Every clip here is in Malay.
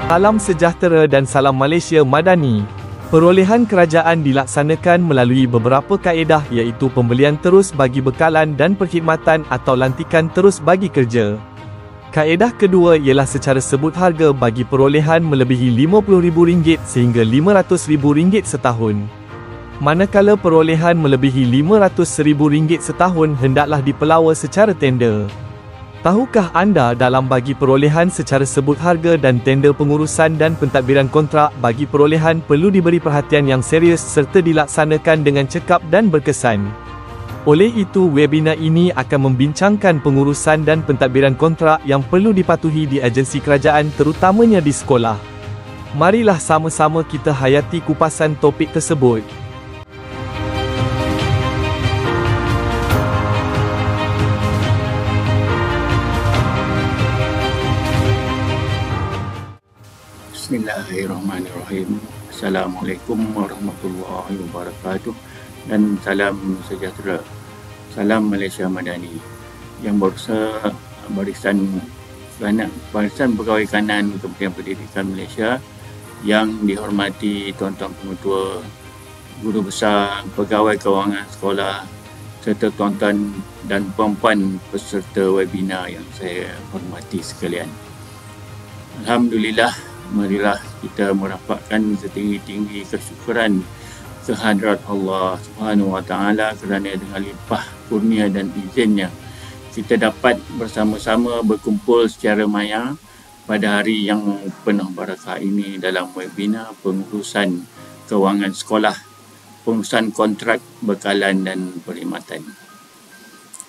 Salam sejahtera dan salam Malaysia Madani. Perolehan kerajaan dilaksanakan melalui beberapa kaedah iaitu pembelian terus bagi bekalan dan perkhidmatan atau lantikan terus bagi kerja. Kaedah kedua ialah secara sebut harga bagi perolehan melebihi RM50,000 sehingga RM500,000 setahun. Manakala perolehan melebihi RM500,000 setahun hendaklah dipelawa secara tender. Tahukah anda dalam bagi perolehan secara sebut harga dan tender pengurusan dan pentadbiran kontrak bagi perolehan perlu diberi perhatian yang serius serta dilaksanakan dengan cekap dan berkesan. Oleh itu, webinar ini akan membincangkan pengurusan dan pentadbiran kontrak yang perlu dipatuhi di agensi kerajaan terutamanya di sekolah. Marilah sama-sama kita hayati kupasan topik tersebut. Bismillahirrahmanirrahim. Assalamualaikum warahmatullahi wabarakatuh dan salam sejahtera. Salam Malaysia Madani. Yang barisan Pegawai Kanan Kementerian Pendidikan Malaysia yang dihormati tuan-tuan pengetua, guru besar, pegawai kewangan sekolah serta tuan-tuan dan puan-puan peserta webinar yang saya hormati sekalian. Alhamdulillah, marilah kita merapatkan setinggi-tinggi kesyukuran kehadrat Allah Subhanahu Wa Taala kerana dengan limpah kurnia dan izinnya kita dapat bersama-sama berkumpul secara maya pada hari yang penuh barakah ini dalam webinar pengurusan kewangan sekolah, pengurusan kontrak bekalan dan perkhidmatan.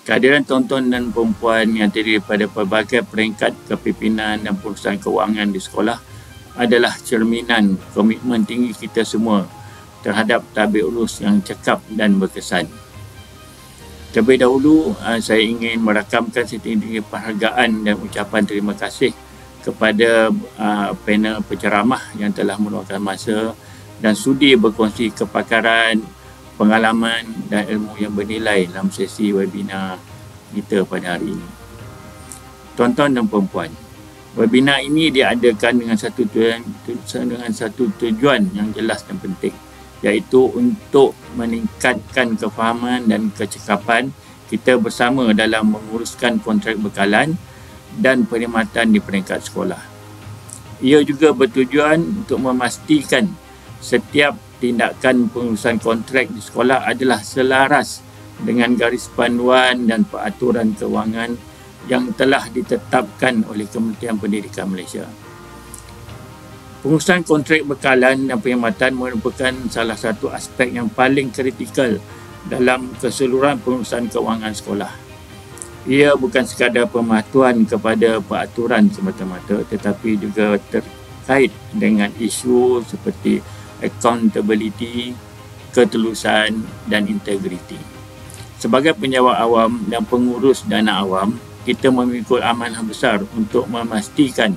Kehadiran tuan-tuan dan perempuan yang terdiri pada pelbagai peringkat kepimpinan dan pengurusan kewangan di sekolah adalah cerminan komitmen tinggi kita semua terhadap tadbir urus yang cekap dan berkesan. Terlebih dahulu, saya ingin merakamkan setinggi-tinggi penghargaan dan ucapan terima kasih kepada panel penceramah yang telah meluangkan masa dan sudi berkongsi kepakaran, pengalaman dan ilmu yang bernilai dalam sesi webinar kita pada hari ini. Tuan-tuan dan perempuan, webinar ini diadakan dengan satu tujuan yang jelas dan penting, iaitu untuk meningkatkan kefahaman dan kecekapan kita bersama dalam menguruskan kontrak bekalan dan perkhidmatan di peringkat sekolah. Ia juga bertujuan untuk memastikan setiap tindakan pengurusan kontrak di sekolah adalah selaras dengan garis panduan dan peraturan kewangan yang telah ditetapkan oleh Kementerian Pendidikan Malaysia. Pengurusan kontrak bekalan dan perkhidmatan merupakan salah satu aspek yang paling kritikal dalam keseluruhan pengurusan kewangan sekolah. Ia bukan sekadar pematuhan kepada peraturan semata-mata tetapi juga terkait dengan isu seperti accountability, ketulusan dan integriti. Sebagai penjawat awam dan pengurus dana awam, kita memikul amanah besar untuk memastikan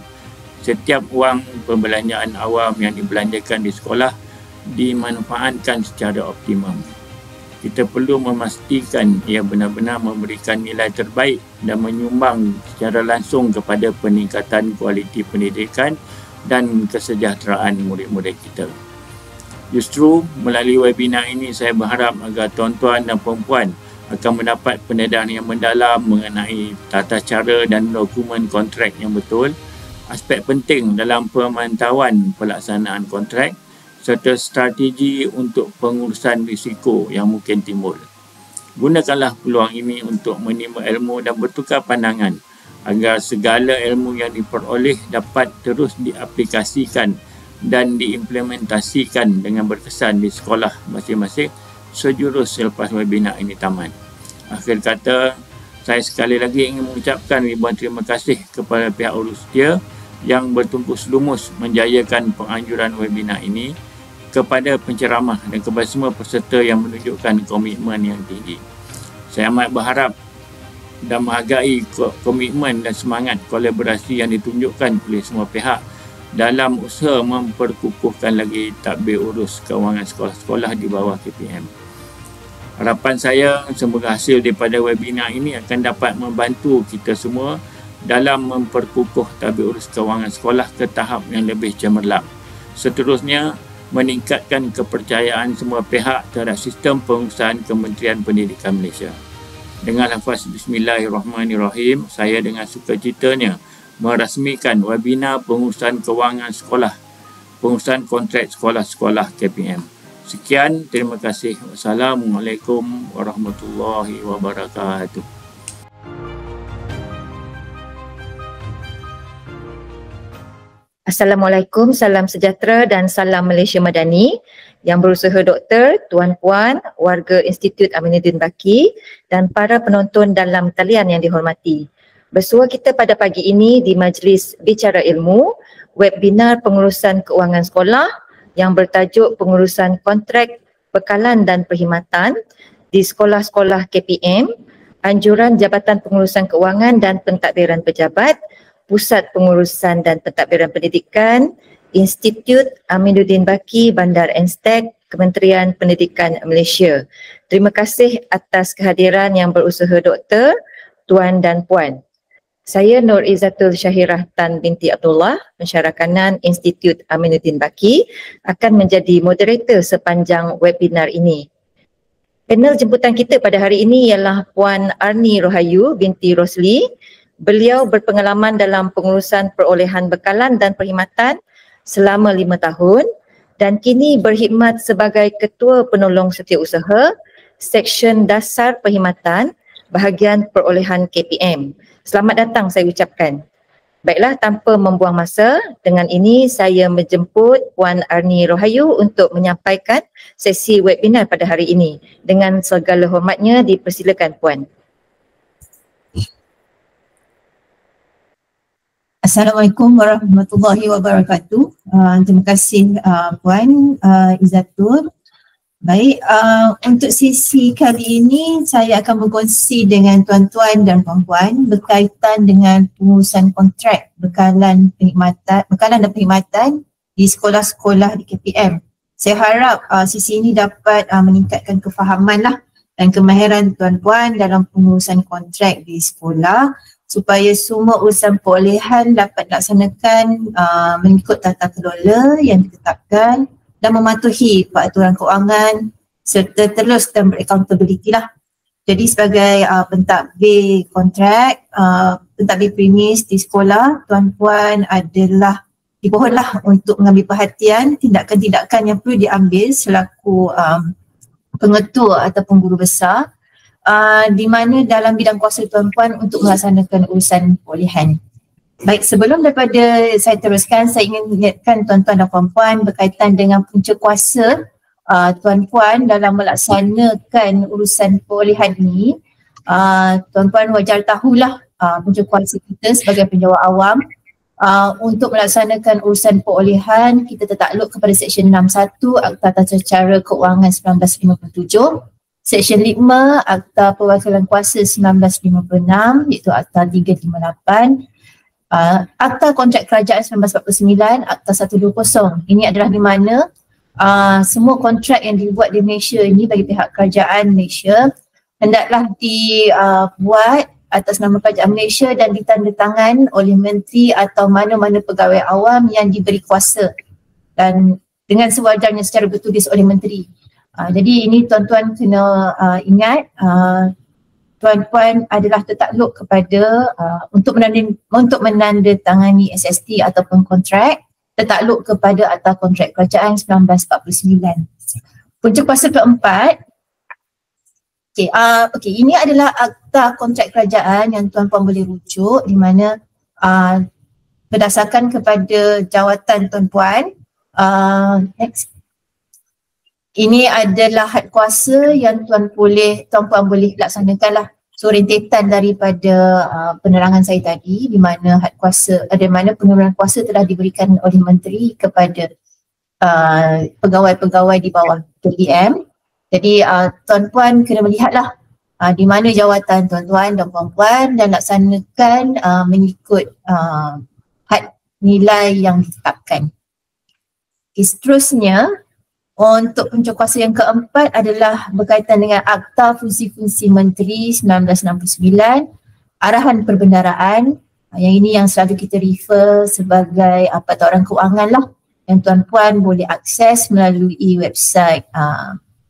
setiap wang perbelanjaan awam yang dibelanjakan di sekolah dimanfaatkan secara optimum. Kita perlu memastikan ia benar-benar memberikan nilai terbaik dan menyumbang secara langsung kepada peningkatan kualiti pendidikan dan kesejahteraan murid-murid kita. Justru melalui webinar ini saya berharap agar tuan-tuan dan perempuan akan mendapat pendedahan yang mendalam mengenai tata cara dan dokumen kontrak yang betul, aspek penting dalam pemantauan pelaksanaan kontrak serta strategi untuk pengurusan risiko yang mungkin timbul. Gunakanlah peluang ini untuk menimba ilmu dan bertukar pandangan agar segala ilmu yang diperoleh dapat terus diaplikasikan dan diimplementasikan dengan berkesan di sekolah masing-masing sejurus selepas webinar ini tamat. Akhir kata, saya sekali lagi ingin mengucapkan ribuan terima kasih kepada pihak urus setia yang bertungkus lumus menjayakan penganjuran webinar ini, kepada penceramah dan kepada semua peserta yang menunjukkan komitmen yang tinggi. Saya amat berharap dan menghargai komitmen dan semangat kolaborasi yang ditunjukkan oleh semua pihak dalam usaha memperkukuhkan lagi tadbir urus kewangan sekolah-sekolah di bawah KPM. Harapan saya semoga hasil daripada webinar ini akan dapat membantu kita semua dalam memperkukuh tabir urus kewangan sekolah ke tahap yang lebih cemerlang. Seterusnya, meningkatkan kepercayaan semua pihak terhadap sistem pengurusan Kementerian Pendidikan Malaysia. Dengan lafaz Bismillahirrahmanirrahim, saya dengan sukacitanya merasmikan webinar pengurusan kewangan sekolah, pengurusan kontrak sekolah-sekolah KPM. Sekian, terima kasih. Wassalamualaikum warahmatullahi wabarakatuh. Assalamualaikum, salam sejahtera dan salam Malaysia Madani. Yang berusaha doktor, tuan-puan, warga Institut Aminuddin Baki dan para penonton dalam talian yang dihormati. Bersua kita pada pagi ini di Majlis Bicara Ilmu, webinar pengurusan keuangan sekolah yang bertajuk pengurusan kontrak, bekalan dan perkhidmatan di sekolah-sekolah KPM, anjuran Jabatan Pengurusan Keuangan dan Pentadbiran Pejabat, Pusat Pengurusan dan Pentadbiran Pendidikan, Institut Aminuddin Baki, Bandar Enstek, Kementerian Pendidikan Malaysia. Terima kasih atas kehadiran yang berusaha doktor, tuan dan puan. Saya Nur Izzatul Syahirah Tan binti Abdullah, Pensyarah Kanan Institut Aminuddin Baki, akan menjadi moderator sepanjang webinar ini. Panel jemputan kita pada hari ini ialah Puan Arni Rohayu binti Rosli. Beliau berpengalaman dalam pengurusan perolehan bekalan dan perkhidmatan selama 5 tahun dan kini berkhidmat sebagai Ketua Penolong Setiausaha Seksyen Dasar Perkhidmatan Bahagian Perolehan KPM. Selamat datang saya ucapkan. Baiklah, tanpa membuang masa, dengan ini saya menjemput Puan Arni Rohayu untuk menyampaikan sesi webinar pada hari ini. Dengan segala hormatnya, dipersilakan Puan. Assalamualaikum warahmatullahi wabarakatuh. Terima kasih Puan Izzatul. Baik, untuk sesi kali ini saya akan berkongsi dengan tuan-tuan dan puan-puan berkaitan dengan pengurusan kontrak bekalan dan perkhidmatan di sekolah-sekolah di KPM. Saya harap sesi ini dapat meningkatkan kefahaman dan kemahiran tuan-puan dalam pengurusan kontrak di sekolah, supaya semua urusan perolehan dapat dilaksanakan mengikut tata kelola yang ditetapkan dan mematuhi peraturan kewangan serta terus dan beraccountability Jadi sebagai pentadbir kontrak, pentadbir premis di sekolah, tuan-puan adalah dipohonlah untuk mengambil perhatian tindakan-tindakan yang perlu diambil selaku pengetua ataupun guru besar di mana dalam bidang kuasa tuan-puan untuk melaksanakan urusan perolehan. Baik, sebelum daripada saya teruskan, saya ingin ingatkan tuan-tuan dan puan-puan berkaitan dengan punca kuasa tuan-puan dalam melaksanakan urusan perolehan ini. Tuan-puan wajar tahulah punca kuasa kita sebagai penjawat awam. Untuk melaksanakan urusan perolehan, kita tertakluk kepada Seksyen 61 Akta Tata Cara Keuangan 1957, Seksyen 5 Akta Perwakilan Kuasa 1956 iaitu Akta 358, Akta Kontrak Kerajaan 1949, Akta 120. Ini adalah di mana semua kontrak yang dibuat di Malaysia ini bagi pihak kerajaan Malaysia hendaklah dibuat atas nama kerajaan Malaysia dan ditandatangan oleh menteri atau mana-mana pegawai awam yang diberi kuasa dan dengan sewajarnya secara bertulis oleh menteri. Jadi ini tuan-tuan kena ingat, tuan-puan adalah tertakluk kepada untuk menandatangani SST ataupun kontrak, tertakluk kepada Akta Kontrak Kerajaan 1949. Punca kuasa keempat, ini adalah Akta Kontrak Kerajaan yang tuan-puan boleh rujuk di mana berdasarkan kepada jawatan tuan-puan, ini adalah had kuasa yang tuan-puan boleh laksanakan So rentetan daripada penerangan saya tadi di mana had kuasa, di mana penurunan kuasa telah diberikan oleh menteri kepada pegawai-pegawai di bawah KPM. Jadi tuan-puan kena melihatlah di mana jawatan tuan-tuan dan puan-puan dan laksanakan mengikut had nilai yang ditetapkan. Seterusnya, untuk punca kuasa yang keempat adalah berkaitan dengan Akta Fungsi-Fungsi Menteri 1969, Arahan Perbendaraan Yang ini yang selalu kita refer sebagai Pantauan Kewangan lah, yang tuan-puan boleh akses melalui website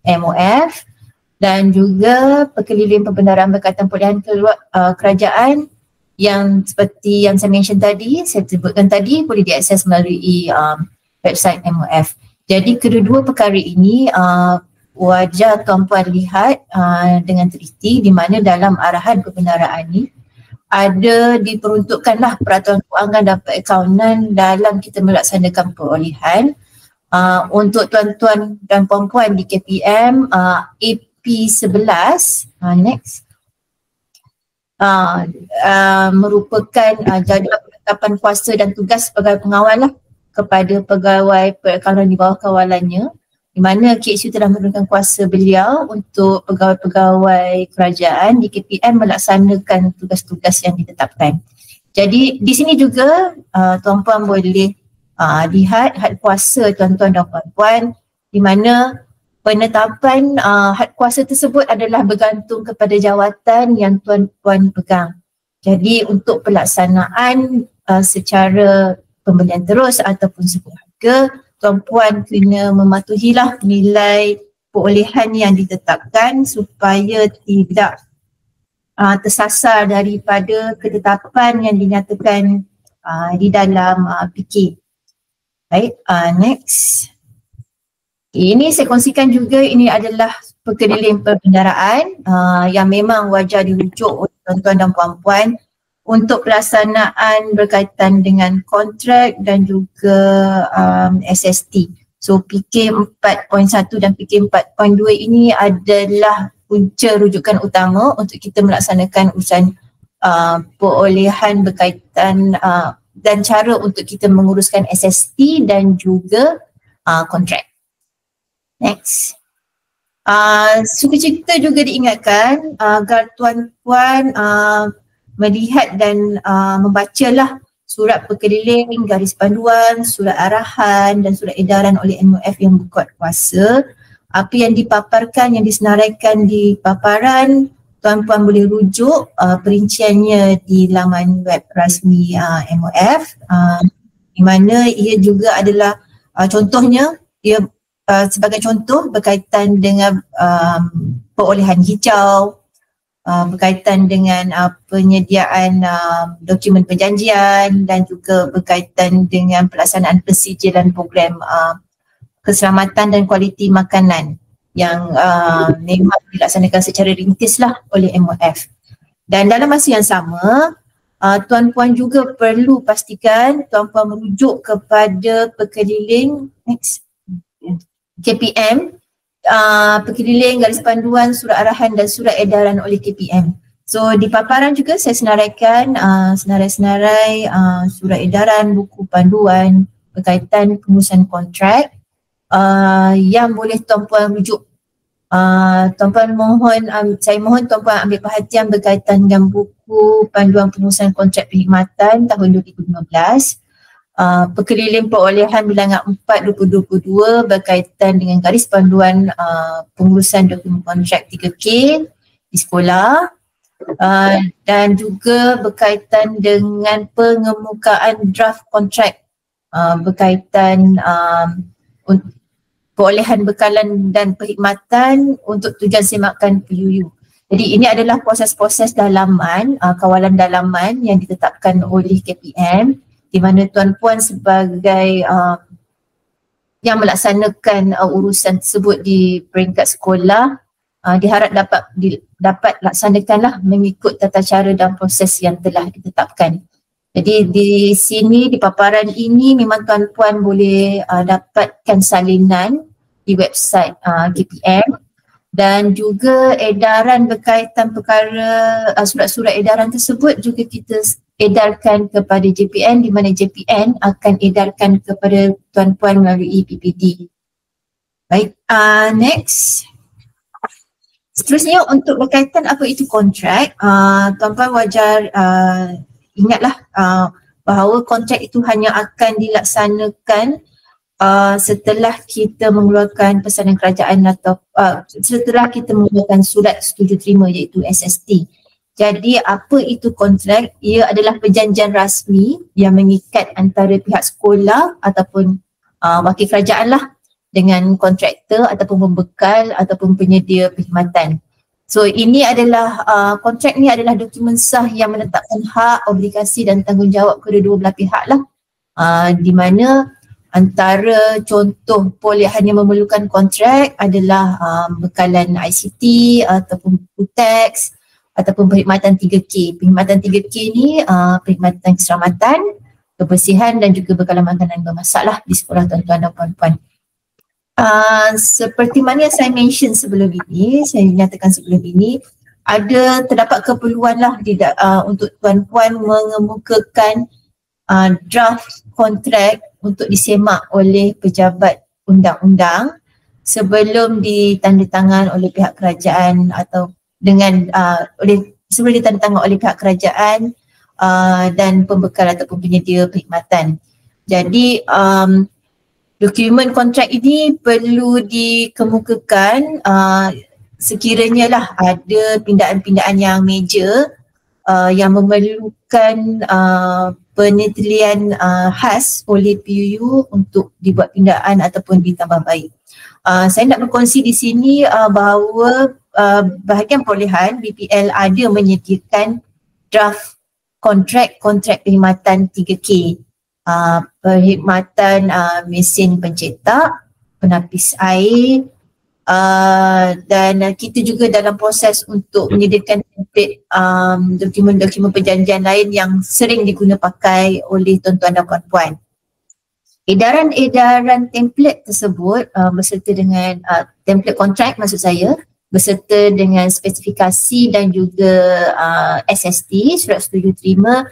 MOF, dan juga Pekeliling Pembenaran Berkaitan Perolehan Kerajaan yang seperti yang saya mention tadi, saya sebutkan tadi, boleh diakses melalui website MOF. Jadi kedua-dua perkara ini wajar tuan-puan lihat dengan teliti, di mana dalam arahan kebenaraan ini ada diperuntukkanlah peraturan kewangan dan perakaunan dalam kita melaksanakan perolehan untuk tuan-tuan dan puan-puan di KPM AP11 next merupakan jadual penetapan kuasa dan tugas pegawai pengawal lah kepada pegawai perakaunan di bawah kawalannya, di mana KHU telah memberikan kuasa beliau untuk pegawai-pegawai kerajaan di KPM melaksanakan tugas-tugas yang ditetapkan. Jadi di sini juga tuan-puan boleh lihat had kuasa tuan-tuan dan puan-puan, di mana penetapan had kuasa tersebut adalah bergantung kepada jawatan yang tuan-puan pegang. Jadi untuk pelaksanaan secara pembelian terus ataupun sebuah harga, tuan-puan kena mematuhilah nilai perolehan yang ditetapkan supaya tidak tersasar daripada ketetapan yang dinyatakan di dalam PK. Baik, next. Ini saya kongsikan juga, ini adalah Pekeliling Pembenaran yang memang wajar dirujuk oleh tuan-tuan dan puan-puan untuk pelaksanaan berkaitan dengan kontrak dan juga SST. So PK 4.1 dan PK 4.2 ini adalah punca rujukan utama untuk kita melaksanakan urusan perolehan berkaitan dan cara untuk kita menguruskan SST dan juga kontrak. Next. Suka cerita juga diingatkan agar tuan-puan melihat dan membacalah surat pekeliling, garis panduan, surat arahan dan surat edaran oleh MOF yang berkuat kuasa. Apa yang dipaparkan, yang disenaraikan di paparan, tuan-puan boleh rujuk perinciannya di laman web rasmi MOF, di mana ia juga adalah contohnya, ia sebagai contoh berkaitan dengan perolehan hijau, berkaitan dengan penyediaan dokumen perjanjian dan juga berkaitan dengan pelaksanaan persijilan program keselamatan dan kualiti makanan yang memang dilaksanakan secara rintis lah oleh MOF. Dan dalam masa yang sama, tuan-puan juga perlu pastikan tuan-puan merujuk kepada pekeliling KPM, pekeliling, garis panduan, surat arahan dan surat edaran oleh KPM. So di paparan juga saya senaraikan senarai-senarai surat edaran, buku panduan berkaitan pengurusan kontrak yang boleh tuan-puan rujuk. Tuan-puan saya mohon tuan-puan ambil perhatian berkaitan dengan buku panduan pengurusan kontrak perkhidmatan tahun 2015. Pekeliling perolehan bilangan 4 2022 berkaitan dengan garis panduan pengurusan dokumen kontrak 3K di sekolah, dan juga berkaitan dengan pengemukaan draft kontrak berkaitan perolehan bekalan dan perkhidmatan untuk tujuan semakan PUU. Jadi ini adalah proses-proses dalaman, kawalan dalaman yang ditetapkan oleh KPM, di mana tuan-puan sebagai yang melaksanakan urusan tersebut di peringkat sekolah diharap dapat laksanakanlah mengikut tata cara dan proses yang telah ditetapkan. Jadi di sini, di paparan ini memang tuan-puan boleh dapatkan salinan di website KPM, dan juga edaran berkaitan perkara surat-surat edaran tersebut juga kita edarkan kepada JPN, di mana JPN akan edarkan kepada tuan-puan melalui PPD. Baik, next. Seterusnya untuk berkaitan apa itu kontrak, tuan-puan wajar ingatlah bahawa kontrak itu hanya akan dilaksanakan setelah kita mengeluarkan pesanan kerajaan atau setelah kita mengeluarkan surat setuju terima, iaitu SST. Jadi apa itu kontrak? Ia adalah perjanjian rasmi yang mengikat antara pihak sekolah ataupun wakil kerajaan lah dengan kontraktor ataupun pembekal ataupun penyedia perkhidmatan. So ini adalah kontrak ni adalah dokumen sah yang menetapkan hak, obligasi dan tanggungjawab kedua-dua belah pihak lah. Di mana antara contoh perolehan yang memerlukan kontrak adalah bekalan ICT ataupun UTEX ataupun perkhidmatan 3K. Perkhidmatan 3K ni perkhidmatan keselamatan, kebersihan dan juga bekalan makanan bermasak lah di sekolah tuan-tuan dan puan-puan. Seperti mana yang saya mention sebelum ini, saya nyatakan sebelum ini, terdapat keperluan lah untuk tuan-puan mengemukakan draft kontrak untuk disemak oleh pejabat undang-undang sebelum ditandatangan oleh pihak kerajaan atau sebelum ditandatangan oleh pihak kerajaan dan pembekal ataupun penyedia perkhidmatan. Jadi dokumen kontrak ini perlu dikemukakan sekiranya lah ada pindaan-pindaan yang major yang memerlukan penelitian khas oleh PUU untuk dibuat pindaan ataupun ditambah baik. Saya nak berkongsi di sini bahawa bahagian perolehan BPL ada menyediakan draft kontrak perkhidmatan 3K. Perkhidmatan mesin pencetak, penapis air dan kita juga dalam proses untuk menyediakan template dokumen-dokumen perjanjian lain yang sering diguna pakai oleh tuan-tuan dan puan-puan. Edaran template tersebut berserta dengan template kontrak maksud saya berserta dengan spesifikasi dan juga SST, surat setuju terima,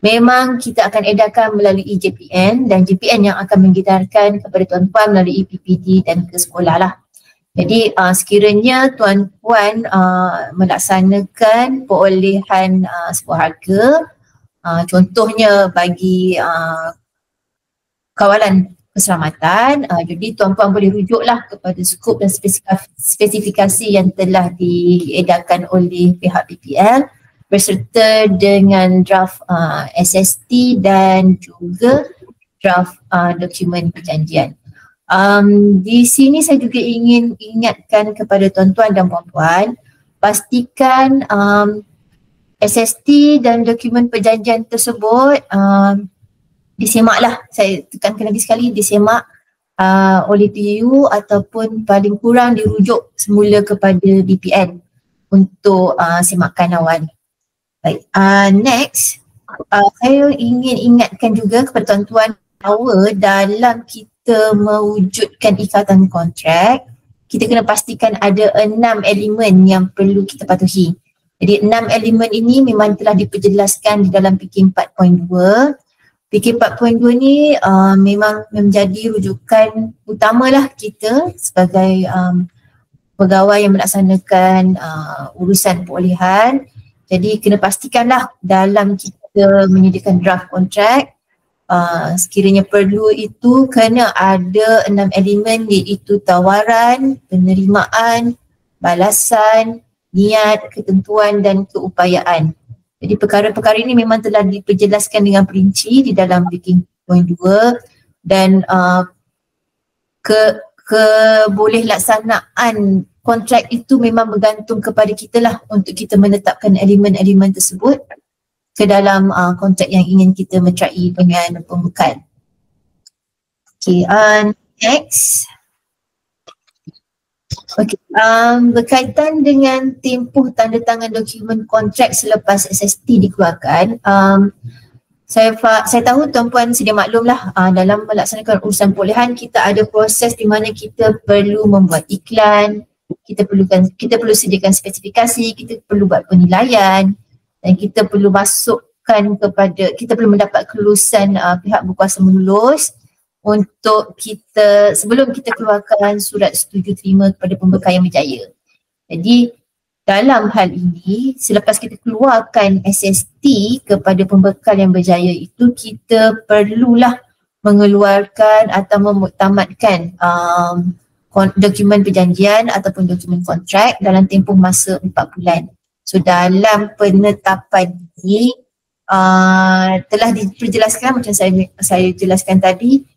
memang kita akan edarkan melalui JPN dan JPN yang akan mengedarkan kepada tuan-puan melalui PPD dan ke sekolah lah. Jadi sekiranya tuan-puan melaksanakan perolehan sebuah harga, contohnya bagi kawalan keselamatan, jadi tuan-puan boleh rujuklah kepada skop dan spesifikasi yang telah diedarkan oleh pihak PPL berserta dengan draft SST dan juga draft dokumen perjanjian. Di sini saya juga ingin ingatkan kepada tuan-tuan dan puan-puan, pastikan SST dan dokumen perjanjian tersebut disemaklah, saya tekankan lagi sekali, disemak oleh PU ataupun paling kurang dirujuk semula kepada BPN untuk semakan awal. Baik, next, saya ingin ingatkan juga kepada tuan-tuan bahawa dalam kita mewujudkan ikatan kontrak, kita kena pastikan ada 6 elemen yang perlu kita patuhi. Jadi 6 elemen ini memang telah diperjelaskan di dalam PK 4.2. PK 4.2 ni memang menjadi rujukan utamalah kita sebagai pegawai yang melaksanakan urusan perolehan. Jadi kena pastikanlah dalam kita menyediakan draft kontrak, sekiranya perlu itu kena ada 6 elemen iaitu tawaran, penerimaan, balasan, niat, ketentuan dan keupayaan. Jadi perkara-perkara ini memang telah diperjelaskan dengan perinci di dalam PK 4.2 dan keboleh laksanaan kontrak itu memang bergantung kepada kita lah untuk kita menetapkan elemen-elemen tersebut ke dalam kontrak yang ingin kita meterai dengan pembekal. Okay, next. Okay, berkaitan dengan tempoh tanda tangan dokumen kontrak selepas SST dikeluarkan, saya tahu tuan-puan sedia maklum lah dalam melaksanakan urusan perolehan kita ada proses di mana kita perlu membuat iklan, kita perlu sediakan spesifikasi, kita perlu buat penilaian dan kita perlu kita perlu mendapat kelulusan pihak berkuasa melulus untuk kita sebelum kita keluarkan surat setuju terima kepada pembekal yang berjaya. Jadi dalam hal ini selepas kita keluarkan SST kepada pembekal yang berjaya itu, kita perlulah mengeluarkan atau memuktamadkan dokumen perjanjian ataupun dokumen kontrak dalam tempoh masa 4 bulan. So dalam penetapan ini telah diperjelaskan macam saya jelaskan tadi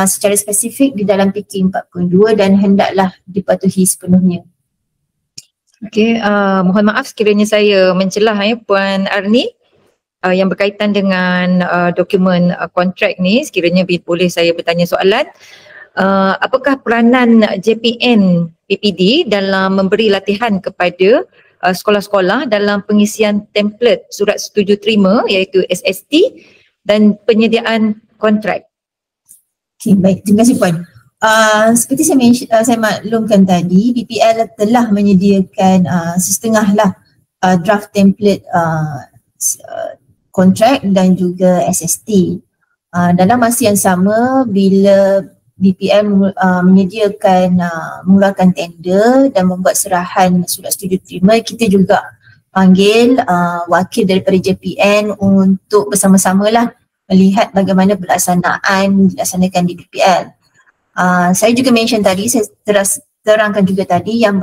secara spesifik di dalam PK 42 dan hendaklah dipatuhi sepenuhnya. Okey, mohon maaf sekiranya saya mencelah Puan Arni yang berkaitan dengan dokumen kontrak ni, sekiranya boleh saya bertanya soalan. Apakah peranan JPN PPD dalam memberi latihan kepada sekolah-sekolah dalam pengisian template surat setuju terima iaitu SST dan penyediaan kontrak? Okay, baik, terima kasih Puan. Seperti saya maklumkan tadi, BPL telah menyediakan setengah lah draft template kontrak dan juga SST. Dalam masa yang sama, bila BPL mengeluarkan tender dan membuat serahan surat setuju terima, kita juga panggil wakil daripada JPN untuk bersama-sama lah melihat bagaimana pelaksanaan dilaksanakan di BPL. Saya juga mention tadi, saya terangkan juga tadi yang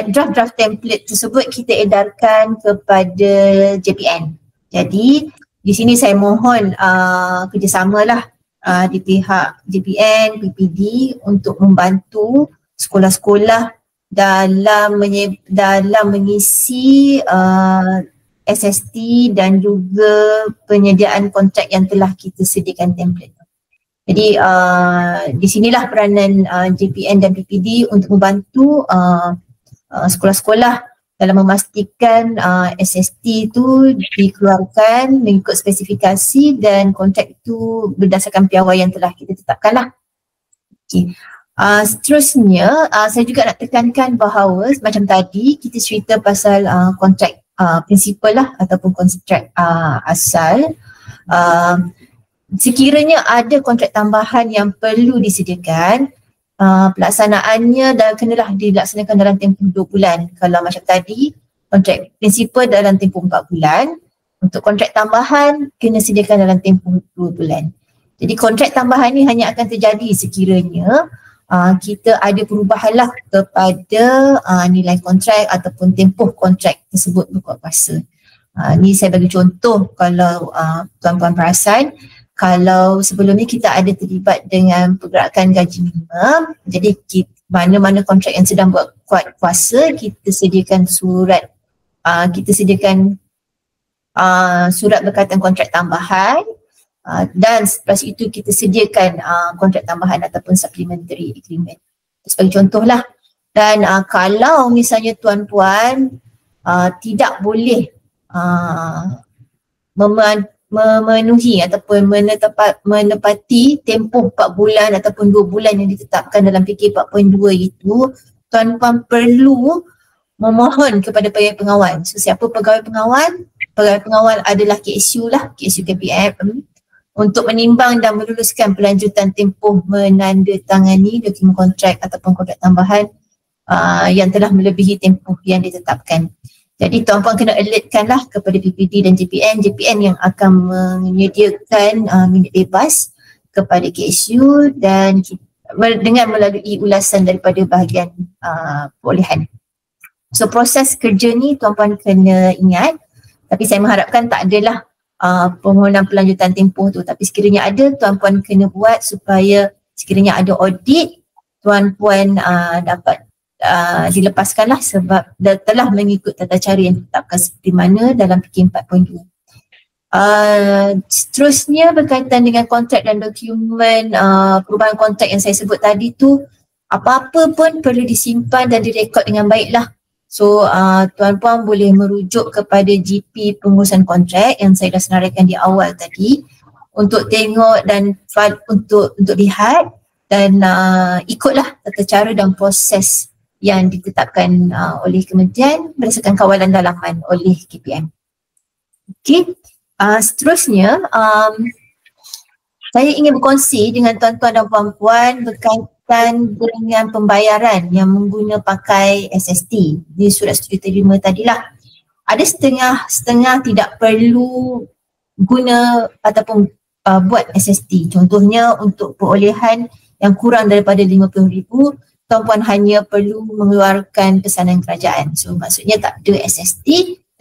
draft template tersebut kita edarkan kepada JPN. Jadi di sini saya mohon kerjasamalah di pihak JPN, PPD untuk membantu sekolah-sekolah dalam mengisi SST dan juga penyediaan kontrak yang telah kita sediakan template. Jadi di sinilah peranan JPN dan PPD untuk membantu sekolah-sekolah dalam memastikan SST itu dikeluarkan mengikut spesifikasi dan kontrak itu berdasarkan piawai yang telah kita tetapkan lah. Okay. Seterusnya saya juga nak tekankan bahawa macam tadi kita cerita pasal kontrak prinsipal lah ataupun kontrak asal. Sekiranya ada kontrak tambahan yang perlu disediakan, pelaksanaannya kenalah dilaksanakan dalam tempoh 2 bulan. Kalau macam tadi, kontrak prinsipal dalam tempoh 4 bulan. Untuk kontrak tambahan, kena sediakan dalam tempoh 2 bulan. Jadi kontrak tambahan ni hanya akan terjadi sekiranya kita ada perubahan lah kepada nilai kontrak ataupun tempoh kontrak tersebut berkuat kuasa. Ni saya bagi contoh kalau tuan-puan perasan, kalau sebelum ni kita ada terlibat dengan pergerakan gaji minimum, jadi mana-mana kontrak yang sedang buat kuat kuasa, kita sediakan surat berkaitan kontrak tambahan dan selepas itu kita sediakan kontrak tambahan ataupun supplementary agreement. Sebagai contohlah. Dan kalau misalnya tuan-puan tidak boleh memenuhi ataupun menepati tempoh 4 bulan ataupun 2 bulan yang ditetapkan dalam PK 4.2 itu, tuan-puan perlu memohon kepada pegawai pengawal. So siapa pegawai pengawal? Pegawai pengawal adalah KSU lah, KSU KPM, untuk menimbang dan meluluskan pelanjutan tempoh menandatangani dokumen kontrak ataupun kontrak tambahan yang telah melebihi tempoh yang ditetapkan. Jadi tuan-puan kena alertkanlah kepada PPD dan JPN yang akan menyediakan minit bebas kepada KSU dan dengan melalui ulasan daripada bahagian perolehan. So proses kerja ni tuan-puan kena ingat, tapi saya mengharapkan tak adalah permohonan pelanjutan tempoh tu, tapi sekiranya ada, tuan-puan kena buat supaya sekiranya ada audit, tuan-puan dapat dilepaskanlah sebab telah mengikut tata cara yang ditetapkan seperti mana dalam PK 4.2. Seterusnya berkaitan dengan kontrak dan dokumen perubahan kontrak yang saya sebut tadi tu, apa-apa pun perlu disimpan dan direkod dengan baiklah. So tuan-puan boleh merujuk kepada GP pengurusan kontrak yang saya dah senaraikan di awal tadi untuk tengok dan untuk lihat dan ikutlah tata cara dan proses yang ditetapkan oleh kementerian berdasarkan kawalan dalaman oleh KPM. Okey, seterusnya saya ingin berkongsi dengan tuan-tuan dan puan-puan berkaitan dengan pembayaran yang mengguna pakai SST di surat setuju terima tadilah. Ada setengah tidak perlu guna ataupun buat SST. Contohnya untuk perolehan yang kurang daripada 50,000, tuan-puan hanya perlu mengeluarkan pesanan kerajaan. So maksudnya tak ada SST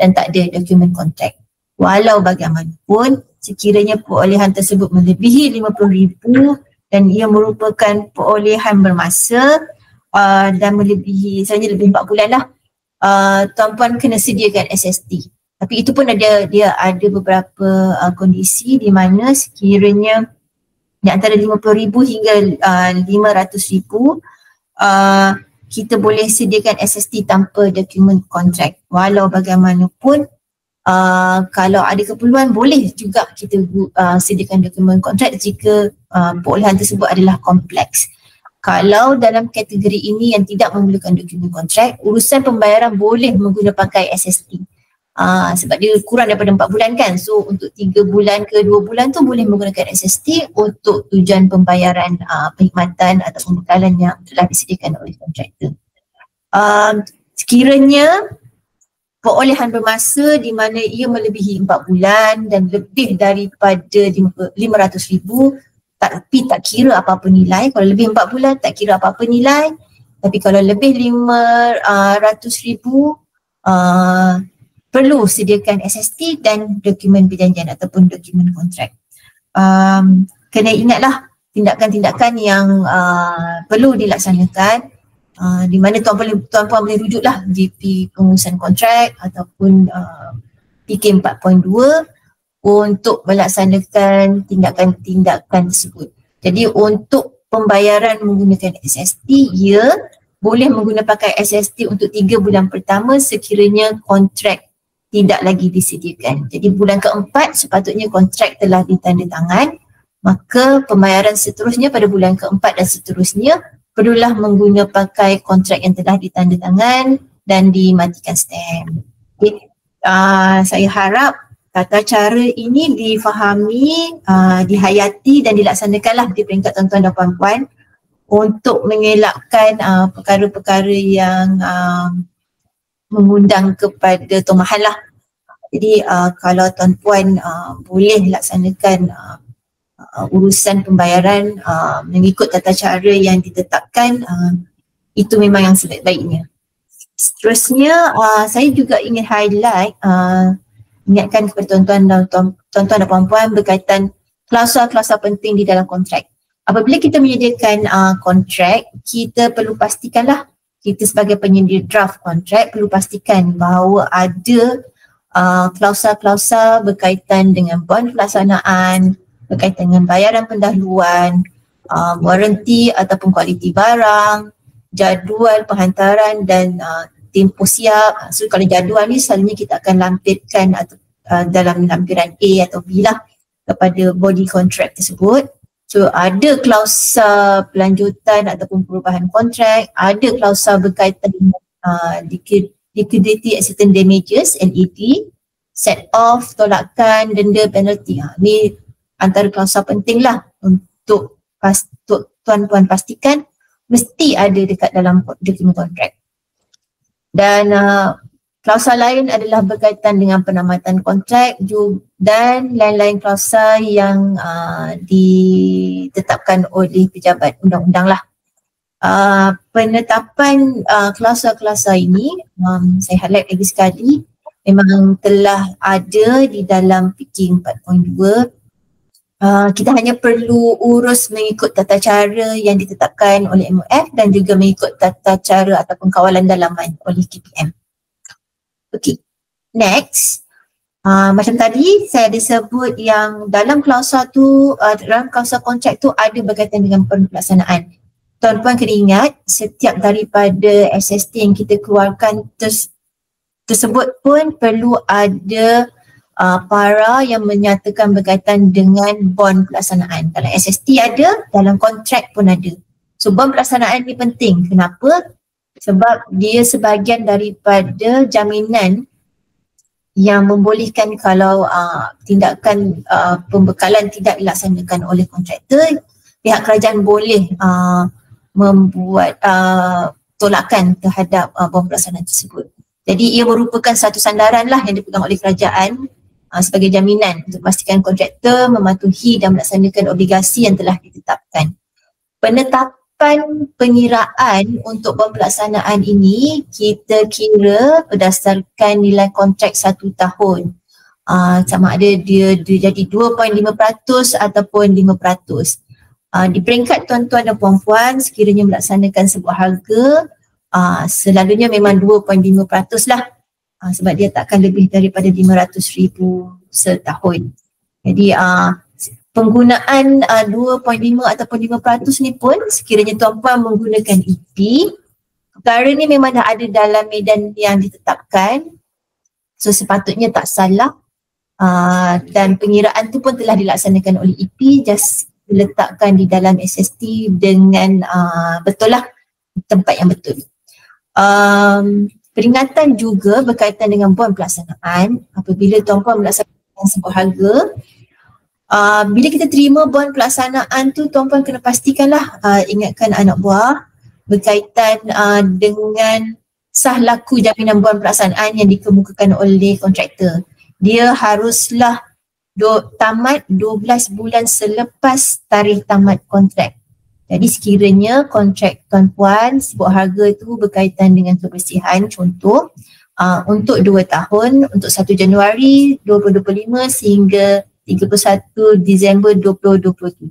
dan tak ada dokumen kontrak. Walau bagaimanapun, sekiranya perolehan tersebut melebihi 50,000 dan ia merupakan perolehan bermasa dan melebihi, misalnya lebih 4 bulan lah, tuan-puan kena sediakan SST. Tapi itu pun dia ada beberapa kondisi di mana sekiranya di antara 50,000 hingga 500,000 kita boleh sediakan SST tanpa dokumen kontrak. Walau bagaimanapun kalau ada keperluan boleh juga kita sediakan dokumen kontrak jika perolehan tersebut adalah kompleks. Kalau dalam kategori ini yang tidak memerlukan dokumen kontrak, urusan pembayaran boleh menggunakan pakai SST. Sebab dia kurang daripada 4 bulan kan. So untuk 3 bulan ke 2 bulan tu boleh menggunakan SST untuk tujuan pembayaran perkhidmatan atau pembekalan yang telah disediakan oleh kontraktor. Sekiranya perolehan bermasa di mana ia melebihi 4 bulan dan lebih daripada 500,000 tapi tak kira apa-apa nilai. Kalau lebih 4 bulan tak kira apa-apa nilai. Tapi kalau lebih 500,000 perlu sediakan SST dan dokumen perjanjian ataupun dokumen kontrak. Kena ingatlah tindakan-tindakan yang perlu dilaksanakan, di mana tuan-puan boleh rujuklah GP pengurusan kontrak ataupun PK 4.2 untuk melaksanakan tindakan-tindakan tersebut. Jadi untuk pembayaran menggunakan SST, ia boleh menggunakan pakai SST untuk 3 bulan pertama sekiranya kontrak tidak lagi disediakan. Jadi bulan keempat sepatutnya kontrak telah ditandatangan, maka pembayaran seterusnya pada bulan keempat dan seterusnya perlulah menggunakan pakai kontrak yang telah ditandatangan dan dimatikan stamp. Okay. Saya harap tata cara ini difahami, dihayati dan dilaksanakanlah di peringkat tuan-tuan dan puan-puan untuk mengelakkan perkara-perkara yang mengundang kepada tomahan lah. Jadi kalau tuan-puan boleh laksanakan urusan pembayaran mengikut tata cara yang ditetapkan, itu memang yang sebaik-baiknya. Seterusnya saya juga ingin highlight, ingatkan kepada tuan-tuan dan puan-puan berkaitan klausul-klausul penting di dalam kontrak. Apabila kita menyediakan kontrak, kita perlu pastikanlah, kita sebagai penyedia draft kontrak perlu pastikan bahawa ada klausul-klausul berkaitan dengan bond pelaksanaan, berkaitan dengan bayaran pendahuluan, waranti ataupun kualiti barang, jadual penghantaran dan tempoh siap. So kalau jadual ni selalunya kita akan lampirkan atau dalam lampiran A atau B lah kepada body contract tersebut. So ada klausul pelanjutan ataupun perubahan kontrak, ada klausul berkaitan dengan liquidity accident damages (LAD), set off, tolakan, denda, penalty. Ni antara klausul penting lah untuk tuan-puan pastikan mesti ada dekat dalam dokumen kontrak. Dan klausul lain adalah berkaitan dengan penamatan kontrak dan lain-lain klausul yang ditetapkan oleh pejabat undang-undang lah. Penetapan klausul-klausul ini, saya highlight lagi sekali, memang telah ada di dalam PK 4.2. Kita hanya perlu urus mengikut tata cara yang ditetapkan oleh MOF dan juga mengikut tata cara ataupun kawalan dalaman oleh KPM. Okay, next. Macam tadi saya ada sebut yang dalam klausul tu, dalam klausul kontrak tu ada berkaitan dengan pelaksanaan. Tuan-puan kena ingat, setiap daripada SST yang kita keluarkan tersebut pun perlu ada para yang menyatakan berkaitan dengan bond pelaksanaan. Dalam SST ada, dalam kontrak pun ada. So bond pelaksanaan ni penting. Kenapa? Sebab dia sebahagian daripada jaminan yang membolehkan kalau tindakan pembekalan tidak dilaksanakan oleh kontraktor, pihak kerajaan boleh membuat tolakan terhadap bond pelaksanaan tersebut. Jadi ia merupakan satu sandaran lah yang dipegang oleh kerajaan sebagai jaminan untuk memastikan kontraktor mematuhi dan melaksanakan obligasi yang telah ditetapkan. kesilapan pengiraan untuk bond pelaksanaan ini kita kira berdasarkan nilai kontrak 1 tahun. Sama ada dia jadi 2.5% ataupun 5%. Di peringkat tuan-tuan dan puan-puan sekiranya melaksanakan sebuah harga selalunya memang 2.5% lah. Sebab dia takkan lebih daripada 500,000 setahun. Jadi penggunaan 2.5 ataupun 5% ni pun sekiranya tuan-puan menggunakan EP, perkara ni memang dah ada dalam medan yang ditetapkan. So sepatutnya tak salah. Dan pengiraan tu pun telah dilaksanakan oleh EP, just diletakkan di dalam SST dengan betul lah, tempat yang betul. Peringatan juga berkaitan dengan bond pelaksanaan. Apabila tuan-puan melaksanakan sebuah harga, bila kita terima bond pelaksanaan tu, tuan-puan kena pastikanlah ingatkan anak buah berkaitan dengan sah laku jaminan bond pelaksanaan yang dikemukakan oleh kontraktor. Dia haruslah tamat 12 bulan selepas tarikh tamat kontrak. Jadi sekiranya kontrak tuan-puan sebuah harga tu berkaitan dengan kebersihan, contoh untuk 2 tahun, untuk 1 Januari 2025 sehingga 31 Disember 2027,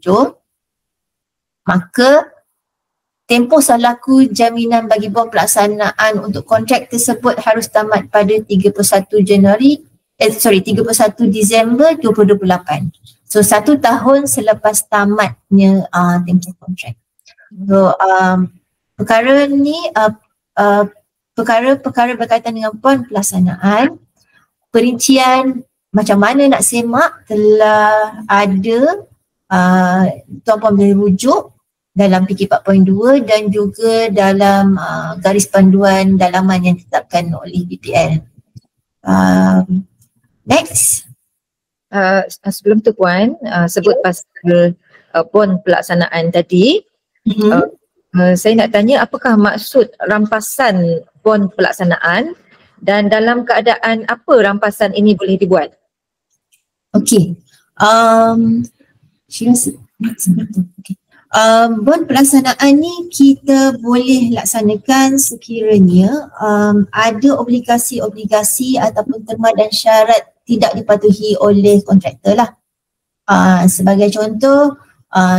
maka tempoh sah laku jaminan bagi bond pelaksanaan untuk kontrak tersebut harus tamat pada 31 Disember 2028. So 1 tahun selepas tamatnya tempoh kontrak. So perkara ni perkara berkaitan dengan bond pelaksanaan, perincian macam mana nak semak telah ada, tuan-puan boleh rujuk dalam PK 4.2 dan juga dalam garis panduan dalaman yang ditetapkan oleh BPL. Next. Sebelum tu Puan, sebut pasal bond pelaksanaan tadi. Saya nak tanya apakah maksud rampasan bond pelaksanaan dan dalam keadaan apa rampasan ini boleh dibuat? Okey. Bond pelaksanaan ni kita boleh laksanakan sekiranya ada obligasi-obligasi ataupun terma dan syarat tidak dipatuhi oleh kontraktor lah. Sebagai contoh,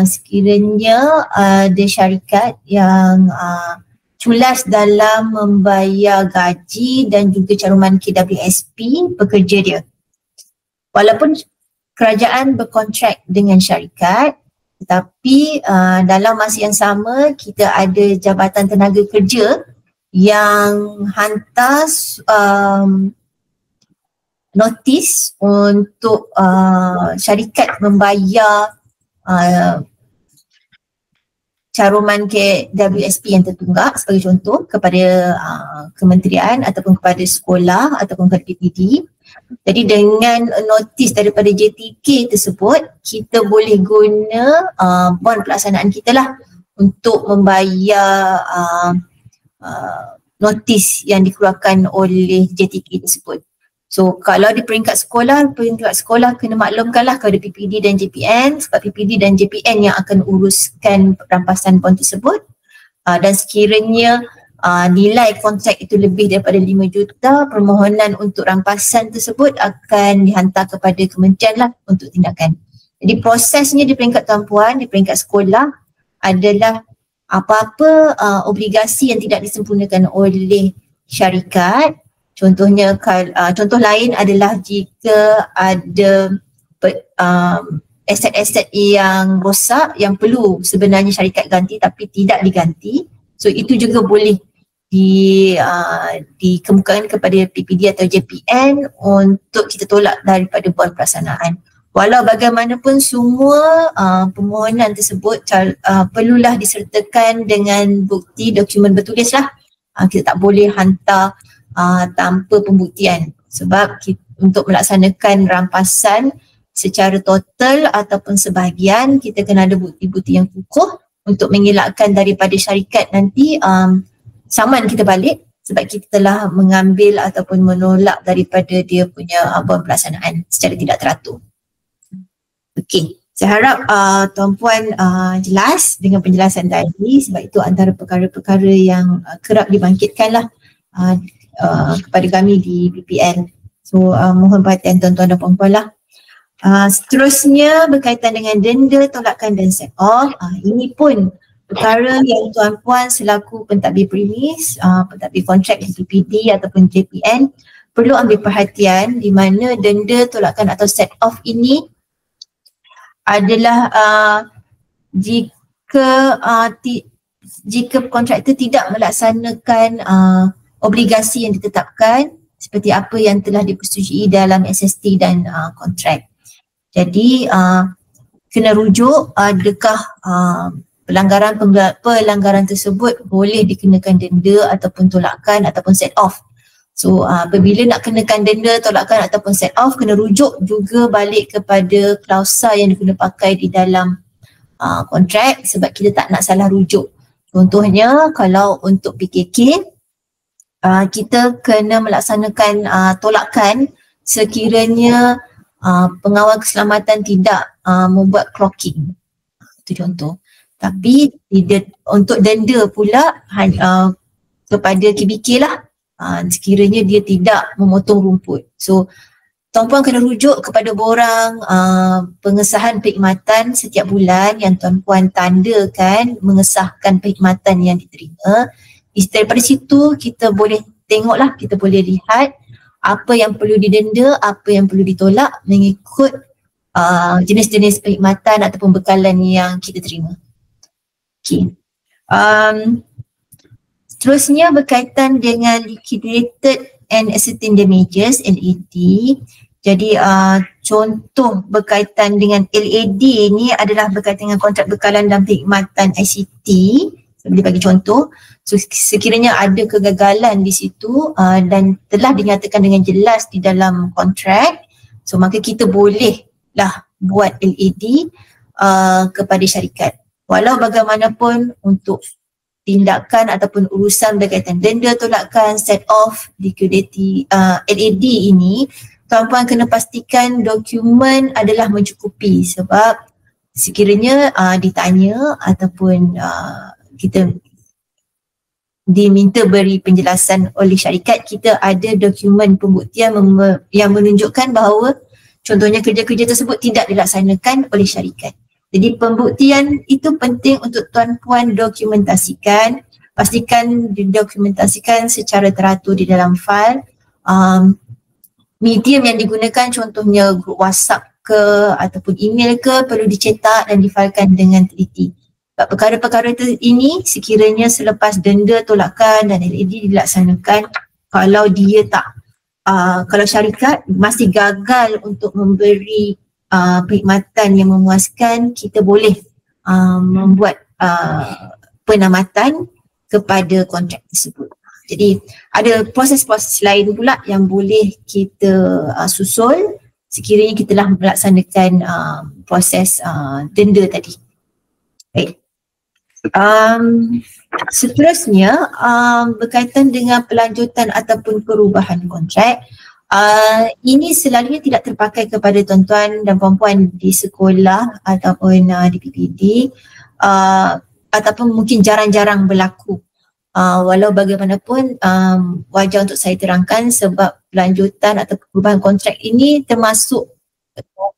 sekiranya ada syarikat yang culas dalam membayar gaji dan juga caruman KWSP pekerja dia. Walaupun kerajaan berkontrak dengan syarikat, tetapi dalam masa yang sama kita ada Jabatan Tenaga Kerja yang hantar notis untuk syarikat membayar caruman KWSP yang tertunggak sebagai contoh kepada kementerian ataupun kepada sekolah ataupun kepada PPD. Jadi dengan notis daripada JTK tersebut, kita boleh guna bond pelaksanaan kita lah untuk membayar notis yang dikeluarkan oleh JTK tersebut. So kalau di peringkat sekolah kena maklumkanlah kepada PPD dan JPN, sebab PPD dan JPN yang akan uruskan rampasan bond tersebut. Dan sekiranya nilai kontrak itu lebih daripada 5 juta, permohonan untuk rampasan tersebut akan dihantar kepada kementerian lah untuk tindakan. Jadi prosesnya di peringkat tuan-puan, di peringkat sekolah adalah apa-apa obligasi yang tidak disempurnakan oleh syarikat. Contohnya, contoh lain adalah jika ada aset-aset yang rosak yang perlu sebenarnya syarikat ganti tapi tidak diganti. So itu juga boleh dikemukakan kepada PPD atau JPN untuk kita tolak daripada bond pelaksanaan. Walau bagaimanapun semua permohonan tersebut perlulah disertakan dengan bukti dokumen bertulis lah. Kita tak boleh hantar tanpa pembuktian, sebab untuk melaksanakan rampasan secara total ataupun sebahagian kita kena ada bukti-bukti yang kukuh untuk mengelakkan daripada syarikat nanti saman kita balik sebab kita telah mengambil ataupun menolak daripada dia punya bond pelaksanaan secara tidak teratur. Okey, Saya harap tuan-puan jelas dengan penjelasan tadi, sebab itu antara perkara-perkara yang kerap dibangkitkanlah kepada kami di PPL. So mohon perhatian tuan-tuan dan puan-puan lah. Seterusnya berkaitan dengan denda, tolakan dan set off. Ini pun perkara yang tuan-puan selaku pentadbir premis, pentadbir kontrak di PPD ataupun JPN perlu ambil perhatian, di mana denda, tolakan atau set off ini adalah jika kontraktor tidak melaksanakan obligasi yang ditetapkan seperti apa yang telah dipersetujui dalam SST dan kontrak. Jadi kena rujuk adakah pelanggaran tersebut boleh dikenakan denda ataupun tolakan ataupun set off. So apabila nak kenakan denda, tolakan ataupun set off, kena rujuk juga balik kepada klausa yang dikena pakai di dalam kontrak, sebab kita tak nak salah rujuk. Contohnya kalau untuk PKK, kita kena melaksanakan tolakan sekiranya pengawal keselamatan tidak membuat clocking. Itu contoh. Tapi untuk denda pula kepada KBK lah, sekiranya dia tidak memotong rumput. So tuan-puan kena rujuk kepada borang pengesahan perkhidmatan setiap bulan yang tuan-puan tandakan mengesahkan perkhidmatan yang diterima. Daripada situ kita boleh tengoklah, kita boleh lihat apa yang perlu didenda, apa yang perlu ditolak mengikut jenis-jenis perkhidmatan ataupun bekalan yang kita terima. Okay. Seterusnya berkaitan dengan liquidated and ascertained damages, LAD. Jadi contoh berkaitan dengan LAD ni adalah berkaitan dengan kontrak bekalan dan perkhidmatan ICT. Saya boleh bagi contoh. So sekiranya ada kegagalan di situ dan telah dinyatakan dengan jelas di dalam kontrak, so maka kita bolehlah buat LAD kepada syarikat. Walau bagaimanapun untuk tindakan ataupun urusan berkaitan denda, tolakan, set off, liquidity, LAD ini, tuan-puan kena pastikan dokumen adalah mencukupi, sebab sekiranya ditanya ataupun kita diminta beri penjelasan oleh syarikat, kita ada dokumen pembuktian yang menunjukkan bahawa contohnya kerja-kerja tersebut tidak dilaksanakan oleh syarikat. Jadi pembuktian itu penting untuk tuan-puan dokumentasikan, pastikan didokumentasikan secara teratur di dalam fail. Medium yang digunakan contohnya grup WhatsApp ke ataupun email ke perlu dicetak dan difailkan dengan teliti. Perkara-perkara ini sekiranya selepas denda, tolakan dan LAD dilaksanakan, kalau dia tak, kalau syarikat masih gagal untuk memberi perkhidmatan yang memuaskan, kita boleh membuat penamatan kepada kontrak tersebut. Jadi ada proses-proses lain pula yang boleh kita susul sekiranya kita telah melaksanakan proses denda tadi. Baik. Seterusnya berkaitan dengan pelanjutan ataupun perubahan kontrak. Ini selalunya tidak terpakai kepada tuan-tuan dan puan-puan di sekolah ataupun di PPD, ataupun mungkin jarang-jarang berlaku. Walau bagaimanapun wajar untuk saya terangkan, sebab pelanjutan atau perubahan kontrak ini termasuk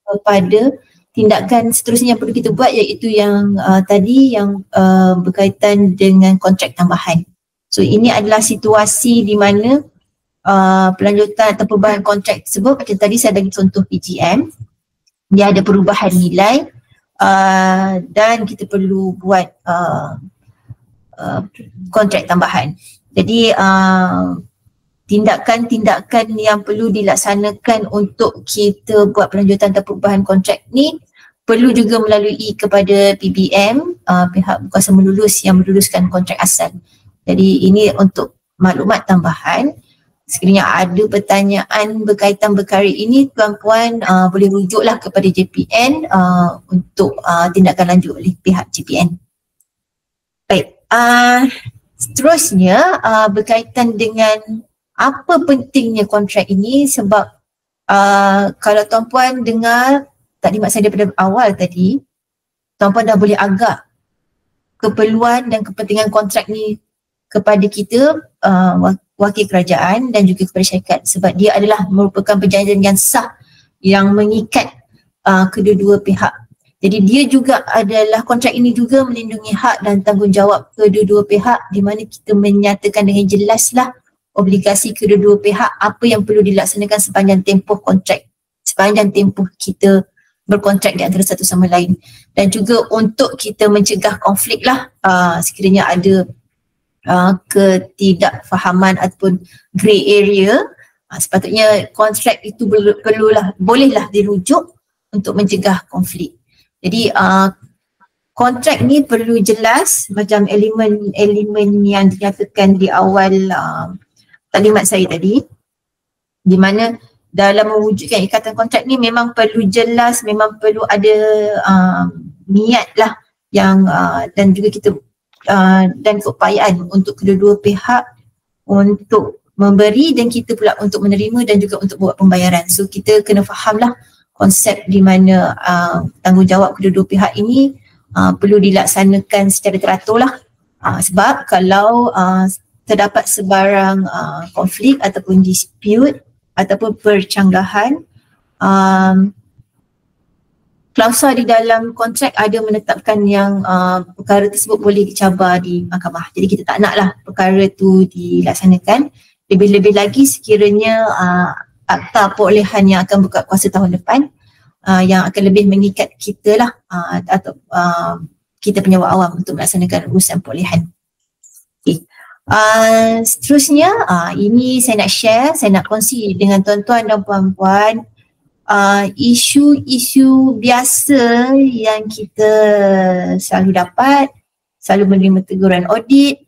kepada tindakan seterusnya yang perlu kita buat, iaitu yang tadi yang berkaitan dengan kontrak tambahan. So ini adalah situasi di mana pelanjutan atau perubahan kontrak tersebut, macam tadi saya bagi contoh PGM, dia ada perubahan nilai dan kita perlu buat kontrak tambahan. Jadi tindakan-tindakan yang perlu dilaksanakan untuk kita buat pelanjutan atau perubahan kontrak ni perlu juga melalui kepada PBM, pihak berkuasa melulus yang meluluskan kontrak asal. Jadi ini untuk maklumat tambahan. Sekiranya ada pertanyaan berkaitan perkara ini, tuan-puan boleh rujuklah kepada JPN untuk tindakan lanjut oleh pihak JPN. Baik, seterusnya berkaitan dengan apa pentingnya kontrak ini, sebab kalau tuan-puan dengar taklimat saya daripada awal tadi, tuan-puan dah boleh agak keperluan dan kepentingan kontrak ni kepada kita wakil kerajaan dan juga kepada syarikat, sebab dia adalah merupakan perjanjian yang sah yang mengikat kedua-dua pihak. Jadi dia juga adalah, kontrak ini juga melindungi hak dan tanggungjawab kedua-dua pihak, di mana kita menyatakan dengan jelaslah obligasi kedua-dua pihak, apa yang perlu dilaksanakan sepanjang tempoh kontrak, sepanjang tempoh kita berkontrak di antara satu sama lain. Dan juga untuk kita mencegah konflik lah, sekiranya ada ketidakfahaman ataupun grey area, sepatutnya kontrak itu bolehlah dirujuk untuk mencegah konflik. Jadi kontrak ni perlu jelas macam elemen-elemen yang dinyatakan di awal taklimat saya tadi, di mana dalam mewujudkan ikatan kontrak ni memang perlu jelas, memang perlu ada niat lah yang dan juga kita dan keupayaan untuk kedua-dua pihak untuk memberi dan kita pula untuk menerima dan juga untuk buat pembayaran. So kita kena fahamlah konsep di mana tanggungjawab kedua-dua pihak ini perlu dilaksanakan secara teratur lah. Sebab kalau terdapat sebarang konflik ataupun dispute ataupun percanggahan, klausa di dalam kontrak ada menetapkan yang perkara tersebut boleh dicabar di mahkamah. Jadi kita tak naklah perkara tu dilaksanakan. Lebih-lebih lagi sekiranya akta perolehan yang akan buka kuasa tahun depan yang akan lebih mengikat kita lah atau kita penyewa awam untuk melaksanakan urusan perolehan. Okay. Seterusnya ini saya nak share, saya nak kongsi dengan tuan-tuan dan puan-puan isu-isu biasa yang kita selalu dapat, selalu menerima teguran audit,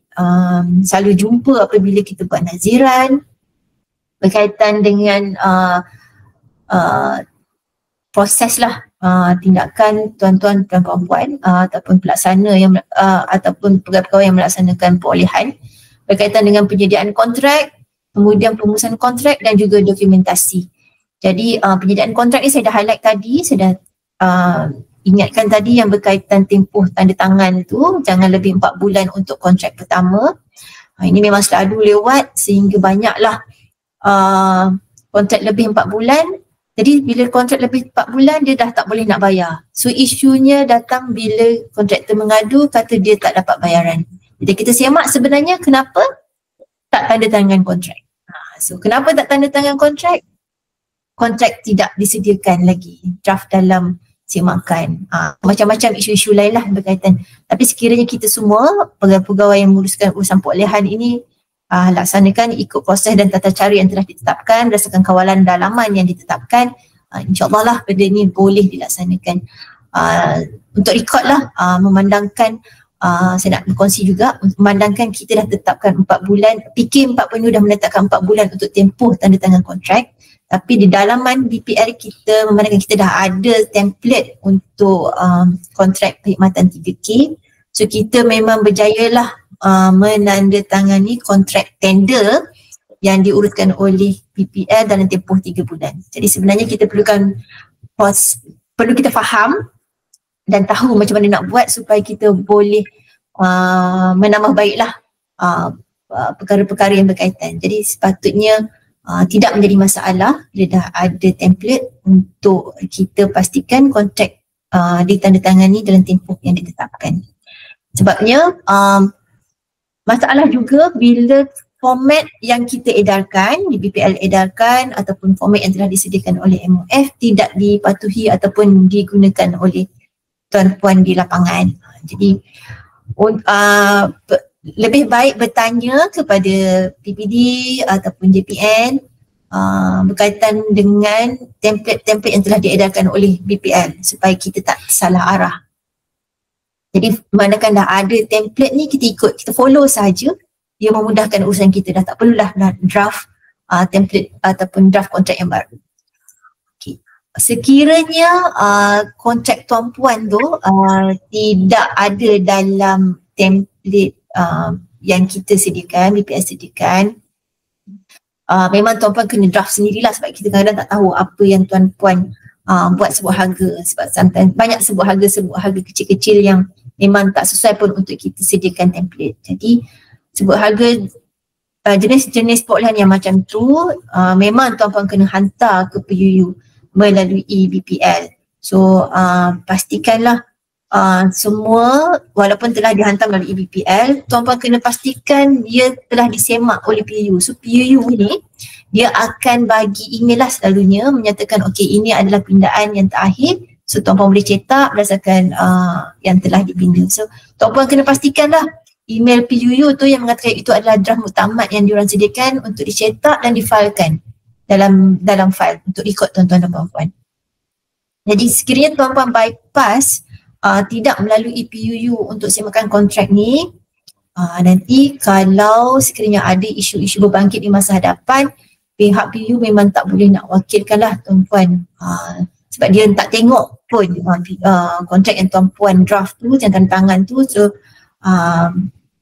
selalu jumpa apabila kita buat naziran berkaitan dengan proses lah tindakan tuan-tuan dan puan-puan ataupun pelaksana yang ataupun pegawai-pegawai yang melaksanakan perolehan berkaitan dengan penyediaan kontrak, kemudian perumusan kontrak dan juga dokumentasi. Jadi penyediaan kontrak ni saya dah highlight tadi, saya dah ingatkan tadi yang berkaitan tempoh tanda tangan tu jangan lebih 4 bulan untuk kontrak pertama. Ini memang selalu lewat sehingga banyaklah kontrak lebih 4 bulan. Jadi bila kontrak lebih 4 bulan dia dah tak boleh nak bayar. So isunya datang bila kontraktor mengadu kata dia tak dapat bayaran. Jadi kita semak sebenarnya kenapa tak tanda tangan kontrak. So kenapa tak tanda tangan kontrak? Kontrak tidak disediakan lagi draft dalam semakan. Macam-macam isu-isu lain lah berkaitan. Tapi sekiranya kita semua pegawai-pegawai yang menguruskan urusan perolehan ini laksanakan ikut proses dan tata cara yang telah ditetapkan berdasarkan kawalan dalaman yang ditetapkan, insyaAllah lah benda ni boleh dilaksanakan. Untuk rekod lah, memandangkan saya nak berkongsi juga, memandangkan kita dah tetapkan 4 bulan, PK 4 penuh dah menetapkan 4 bulan untuk tempoh tanda tangan kontrak, tapi di dalaman BPL kita memandangkan kita dah ada template untuk kontrak perkhidmatan 3K. So kita memang berjaya lah menandatangani kontrak tender yang diurutkan oleh PPL dalam tempoh 3 bulan. Jadi sebenarnya kita perlu kita faham dan tahu macam mana nak buat supaya kita boleh menambah baiklah perkara-perkara yang berkaitan. Jadi sepatutnya tidak menjadi masalah bila dah ada template untuk kita pastikan kontrak ditandatangani dalam tempoh yang ditetapkan. Sebabnya masalah juga bila format yang kita edarkan, di BPL edarkan ataupun format yang telah disediakan oleh MOF tidak dipatuhi ataupun digunakan oleh tuan-puan di lapangan. Jadi lebih baik bertanya kepada PPD ataupun JPN berkaitan dengan template-template yang telah diedarkan oleh BPL supaya kita tak salah arah. Jadi manakala dah ada template ni kita ikut, kita follow saja, dia memudahkan urusan kita, dah tak perlulah draft template ataupun draft kontrak yang baru. Okay. Sekiranya kontrak tuan-puan tu tidak ada dalam template yang kita sediakan, BPL sediakan, memang tuan-puan kena draft sendirilah sebab kita kadang-kadang tak tahu apa yang tuan-puan buat sebuah harga, sebab sometimes banyak sebuah harga kecil-kecil yang memang tak sesuai pun untuk kita sediakan template. Jadi sebuah harga jenis-jenis perolehan yang macam tu memang tuan-puan kena hantar ke PUU melalui BPL. So pastikanlah semua walaupun telah dihantar melalui BPL, tuan-puan kena pastikan dia telah disemak oleh PUU. So PUU ni dia akan bagi email lah selalunya menyatakan okey, ini adalah pindaan yang terakhir. So tuan-puan boleh cetak berdasarkan yang telah dipinda. So tuan-puan kena pastikanlah email PUU tu yang mengatakan itu adalah draft muktamad yang diorang sediakan untuk dicetak dan difailkan dalam file untuk rekod tuan-tuan dan puan-puan. Jadi sekiranya tuan-puan bypass tidak melalui PUU untuk semakan kontrak ni, nanti kalau sekiranya ada isu-isu berbangkit di masa hadapan, pihak PUU memang tak boleh nak wakilkan lah tuan-puan, sebab dia tak tengok pun kontrak yang tuan-puan draft tu, yang tanda tangan tu. So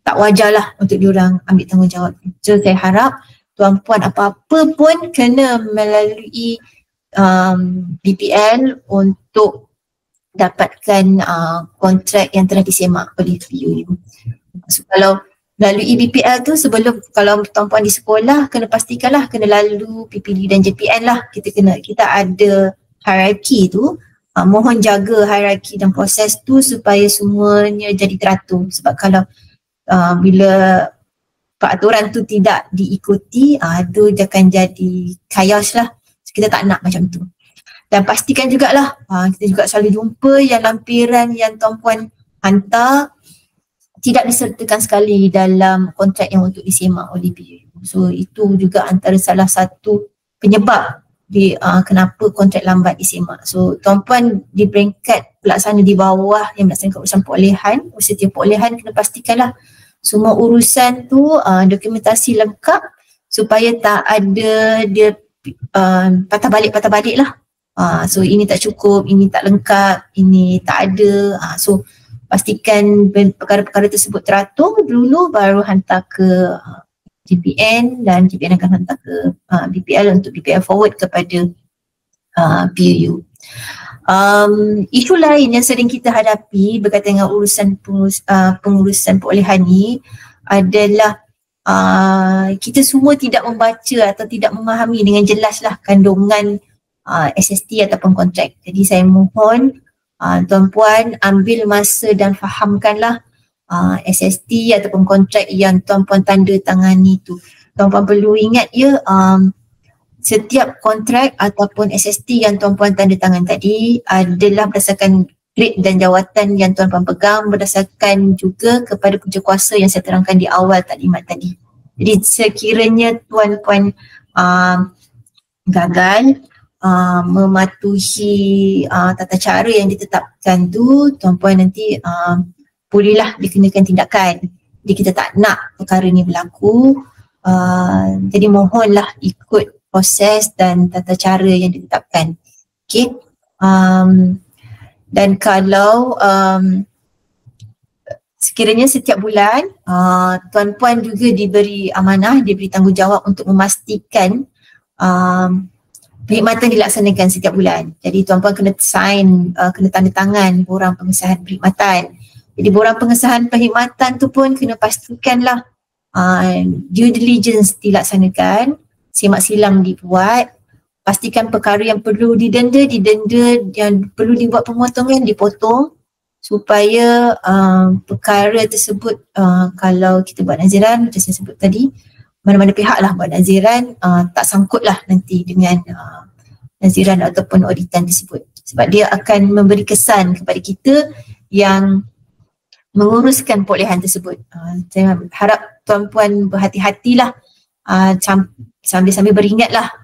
tak wajarlah untuk diorang ambil tanggungjawab. So saya harap tuan-puan apa-apa pun kena melalui BPL untuk dapatkan kontrak yang telah disemak oleh PUU. So kalau melalui BPL tu, sebelum kalau tuan-puan di sekolah, kena pastikanlah kena lalu PPD dan JPN lah. Kita ada hierarki tu. Mohon jaga hierarki dan proses tu supaya semuanya jadi teratur. Sebab kalau bila peraturan tu tidak diikuti, tu akan jadi chaos lah. Kita tak nak macam tu. Dan pastikan jugalah, kita juga selalu jumpa yang lampiran yang tuan-puan hantar tidak disertakan sekali dalam kontrak yang untuk disemak oleh PUU. So itu juga antara salah satu penyebab kenapa kontrak lambat disemak. So tuan-puan di peringkat pelaksana di bawah yang melaksanakan urusan perolehan, setiap perolehan kena pastikanlah semua urusan tu dokumentasi lengkap supaya tak ada dia patah balik lah. So ini tak cukup, ini tak lengkap, ini tak ada. So pastikan perkara-perkara tersebut teratur dulu, baru hantar ke JPN dan JPN akan hantar ke BPL untuk BPL forward kepada PUU. Isu lain yang sering kita hadapi berkaitan dengan urusan pengurusan perolehan ni adalah kita semua tidak membaca atau tidak memahami dengan jelaslah kandungan SST ataupun kontrak. Jadi saya mohon tuan-puan ambil masa dan fahamkanlah SST ataupun kontrak yang tuan-puan tanda tangani tu. Tuan-puan perlu ingat ya, setiap kontrak ataupun SST yang tuan-puan tanda tangan tadi adalah berdasarkan grade dan jawatan yang tuan-puan pegang, berdasarkan juga kepada punca kuasa yang saya terangkan di awal taklimat tadi. Jadi sekiranya tuan-puan gagal mematuhi tata cara yang ditetapkan tu, tuan-puan nanti bolehlah dikenakan tindakan. Jadi kita tak nak perkara ni berlaku. Jadi mohonlah ikut proses dan tata cara yang ditetapkan. Okay. Dan kalau sekiranya setiap bulan tuan-puan juga diberi amanah, diberi tanggungjawab untuk memastikan perkhidmatan dilaksanakan setiap bulan. Jadi tuan-puan kena sign, kena tanda tangan borang pengesahan perkhidmatan. Jadi borang pengesahan perkhidmatan tu pun kena pastikanlah due diligence dilaksanakan, semak silang dibuat, pastikan perkara yang perlu didenda, yang perlu dibuat pemotongan dipotong supaya perkara tersebut kalau kita buat naziran macam saya sebut tadi, mana-mana pihak lah buat naziran tak sangkut lah nanti dengan naziran ataupun auditan tersebut, sebab dia akan memberi kesan kepada kita yang menguruskan perolehan tersebut. Saya harap tuan-puan berhati-hatilah sambil-sambil beringatlah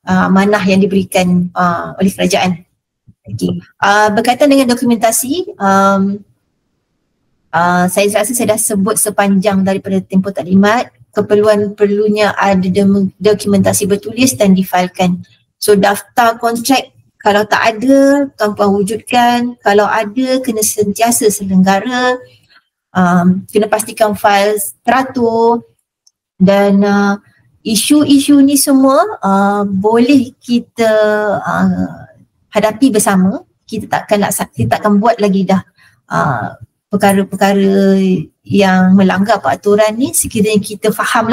amanah yang diberikan oleh kerajaan. Okay. Berkaitan dengan dokumentasi, saya rasa saya dah sebut sepanjang daripada tempoh taklimat. Perlunya ada dokumentasi bertulis dan difailkan. So daftar kontrak kalau tak ada, tuan-puan wujudkan. Kalau ada, kena sentiasa selenggara. Kena pastikan fail teratur. Dan isu-isu ni semua boleh kita hadapi bersama. Kita takkan buat lagi dah perkara-perkara yang melanggar peraturan ni sekiranya kita faham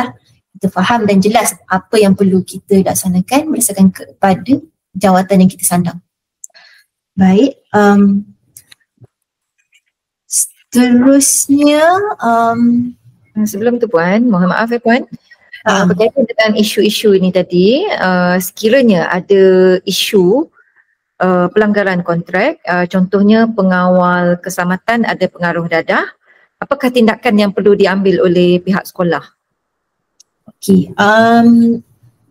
dan jelas apa yang perlu kita laksanakan berdasarkan kepada jawatan yang kita sandang. Baik, seterusnya sebelum tu Puan, mohon maaf Puan. Berkaitan dengan isu-isu ini tadi, sekiranya ada isu pelanggaran kontrak, contohnya pengawal keselamatan ada pengaruh dadah, apakah tindakan yang perlu diambil oleh pihak sekolah? Okey,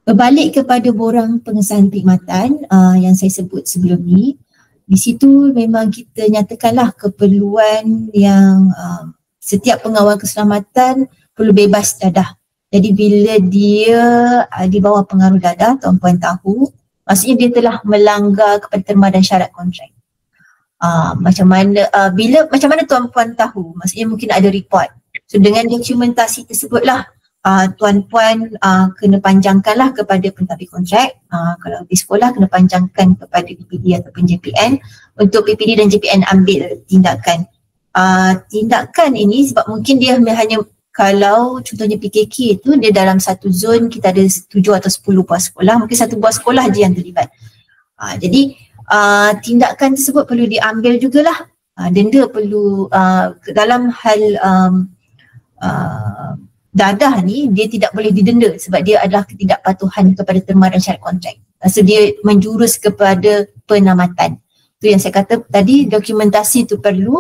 berbalik kepada borang pengesahan perkhidmatan yang saya sebut sebelum ni, di situ memang kita nyatakanlah keperluan yang setiap pengawal keselamatan perlu bebas dadah. Jadi bila dia di bawah pengaruh dadah, tuan-puan tahu, maksudnya dia telah melanggar kepada terma dan syarat kontrak. Macam mana tuan-puan tahu? Maksudnya mungkin ada report. So dengan dokumentasi tersebutlah tuan-puan kena panjangkanlah kepada pentadbir kontrak. Kalau di sekolah kena panjangkan kepada PPD ataupun JPN untuk PPD dan JPN ambil tindakan. Tindakan ini sebab mungkin dia hanya, kalau contohnya PKK itu dia dalam satu zon kita ada 7 atau 10 buah sekolah, mungkin satu buah sekolah je yang terlibat. Jadi tindakan tersebut perlu diambil jugalah. Denda perlu dalam hal dadah ni dia tidak boleh didenda sebab dia adalah ketidakpatuhan kepada terma dan syarat kontrak. So dia menjurus kepada penamatan. Itu yang saya kata tadi, dokumentasi itu perlu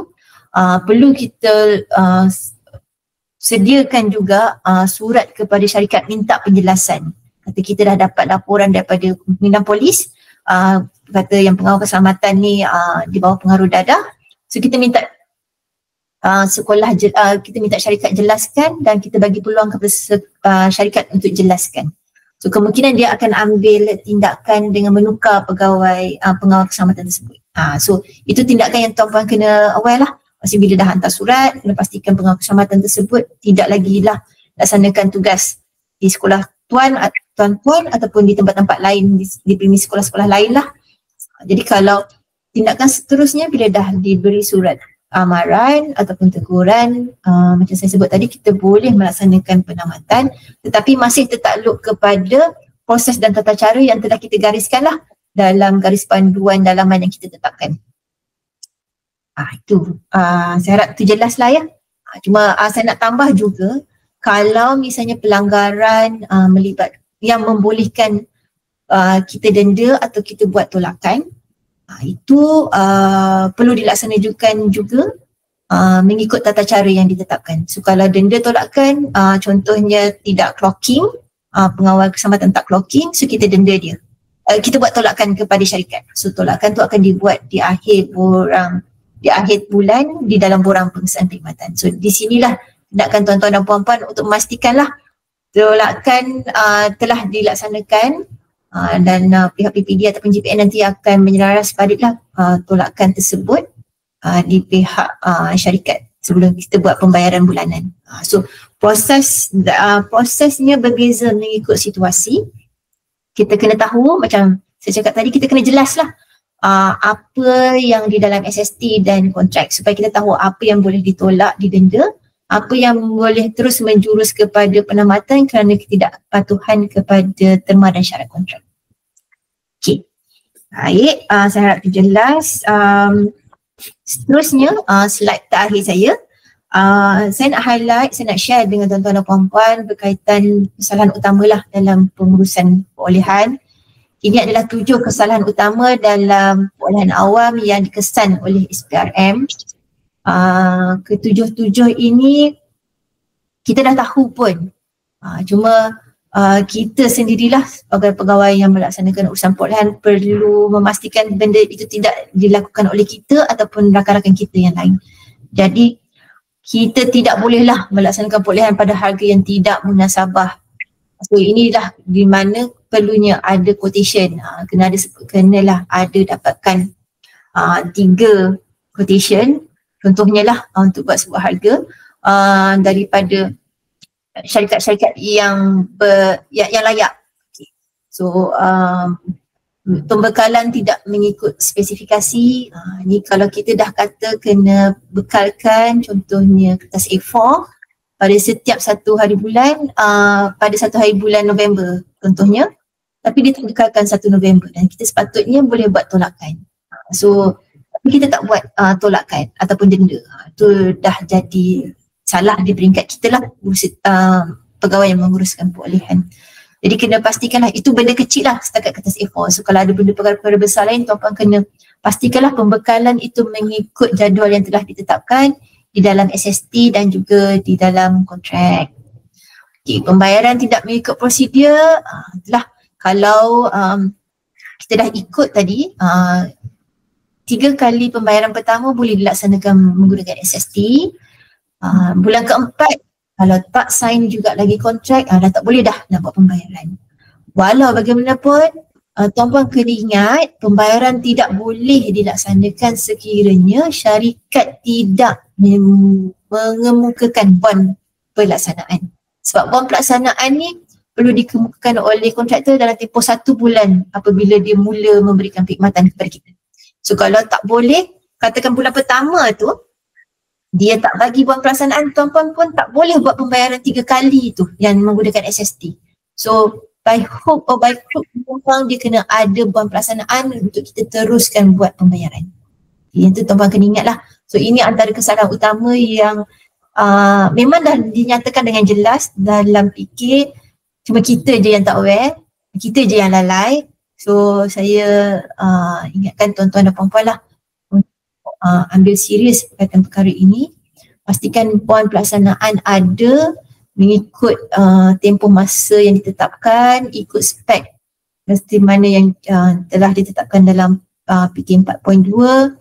kita sediakan juga surat kepada syarikat minta penjelasan. Kata kita dah dapat laporan daripada pimpinan polis, kata yang pengawal keselamatan ni di bawah pengaruh dadah. So kita minta kita minta syarikat jelaskan dan kita bagi peluang kepada syarikat untuk jelaskan. So kemungkinan dia akan ambil tindakan dengan menukar pegawai pengawal keselamatan tersebut. So itu tindakan yang tuan-puan kena aware lah. Maksudnya bila dah hantar surat, kena pastikan pengawal keselamatan tersebut tidak lagi lah laksanakan tugas di sekolah tuan-puan ataupun di tempat-tempat lain, di premis sekolah-sekolah lain lah. Jadi kalau tindakan seterusnya bila dah diberi surat amaran ataupun teguran, macam saya sebut tadi, kita boleh melaksanakan penamatan tetapi masih tertakluk kepada proses dan tata cara yang telah kita gariskan lah dalam garis panduan dalaman yang kita tetapkan. Itu saya harap itu jelas lah ya. Cuma saya nak tambah juga, kalau misalnya pelanggaran melibat yang membolehkan kita denda atau kita buat tolakan, itu perlu dilaksanakan juga mengikut tata cara yang ditetapkan. So kalau denda tolakan, contohnya tidak clocking, pengawal keselamatan tak clocking, so kita denda dia. Kita buat tolakan kepada syarikat. So tolakan tu akan dibuat di akhir bulan di dalam borang pengesahan perkhidmatan. So di sinilah tindakan tuan-tuan dan puan-puan untuk memastikanlah tolakan telah dilaksanakan dan pihak PPD ataupun JPN nanti akan menyelaras padatlah tolakan tersebut di pihak syarikat sebelum kita buat pembayaran bulanan. So prosesnya berbeza mengikut situasi. Kita kena tahu, macam saya cakap tadi, kita kena jelaslah apa yang di dalam SST dan kontrak supaya kita tahu apa yang boleh ditolak, didenda, apa yang boleh terus menjurus kepada penamatan kerana ketidakpatuhan kepada terma dan syarat kontrak. Okey. Baik, saya harap itu jelas. Seterusnya, slide terakhir saya nak highlight, saya nak share dengan tuan-tuan dan puan-puan berkaitan kesalahan utamalah dalam pengurusan perolehan. Ini adalah 7 kesalahan utama dalam perolehan awam yang dikesan oleh SPRM. Ketujuh-tujuh ini kita dah tahu pun. Cuma kita sendirilah sebagai pegawai yang melaksanakan urusan perolehan perlu memastikan benda itu tidak dilakukan oleh kita ataupun rakan-rakan kita yang lain. Jadi kita tidak bolehlah melaksanakan perolehan pada harga yang tidak munasabah. So inilah di mana perlunya ada quotation. Kenalah ada dapatkan 3 quotation. Contohnya lah untuk buat sebuah harga daripada syarikat-syarikat yang layak. Okay. So Pembekalan tidak mengikut spesifikasi. Ni kalau kita dah kata kena bekalkan contohnya kertas A4 pada setiap satu hari bulan, pada satu hari bulan November contohnya, tapi dia tak bekalkan 1 November dan kita sepatutnya boleh buat tolakan. So kita tak buat tolakan ataupun denda. Itu dah jadi salah di peringkat kita lah, pegawai yang menguruskan perolehan. Jadi kena pastikanlah itu benda kecil lah setakat kertas A4. So kalau ada benda perkara-perkara besar lain, tuan-puan kena pastikanlah pembekalan itu mengikut jadual yang telah ditetapkan di dalam SST dan juga di dalam kontrak. Okay, pembayaran tidak mengikut prosedur, itulah kalau kita dah ikut tadi, 3 kali pembayaran pertama boleh dilaksanakan menggunakan SST. Bulan keempat kalau tak sign juga lagi kontrak, dah tak boleh dah nak buat pembayaran. Walau bagaimanapun, tuan-puan kena ingat pembayaran tidak boleh dilaksanakan sekiranya syarikat tidak mengemukakan bond pelaksanaan. Sebab bond pelaksanaan ni perlu dikemukakan oleh kontraktor dalam tempoh 1 bulan apabila dia mula memberikan perkhidmatan kepada kita. So kalau tak boleh, katakan bulan pertama tu dia tak bagi bond pelaksanaan, tuan-puan pun tak boleh buat pembayaran 3 kali tu yang menggunakan SST. So by hook or by crook, tuan-puan dia kena ada bond pelaksanaan untuk kita teruskan buat pembayaran. Yang tu tuan-puan kena ingat lah. So ini antara kesalahan utama yang memang dah dinyatakan dengan jelas dalam PK, cuma kita je yang tak aware, kita je yang lalai. So saya ingatkan tuan-tuan dan puan-puan lah untuk ambil serius berkaitan perkara ini. Pastikan bond pelaksanaan ada mengikut tempoh masa yang ditetapkan, ikut spek mesti mana yang telah ditetapkan dalam PK 4.2,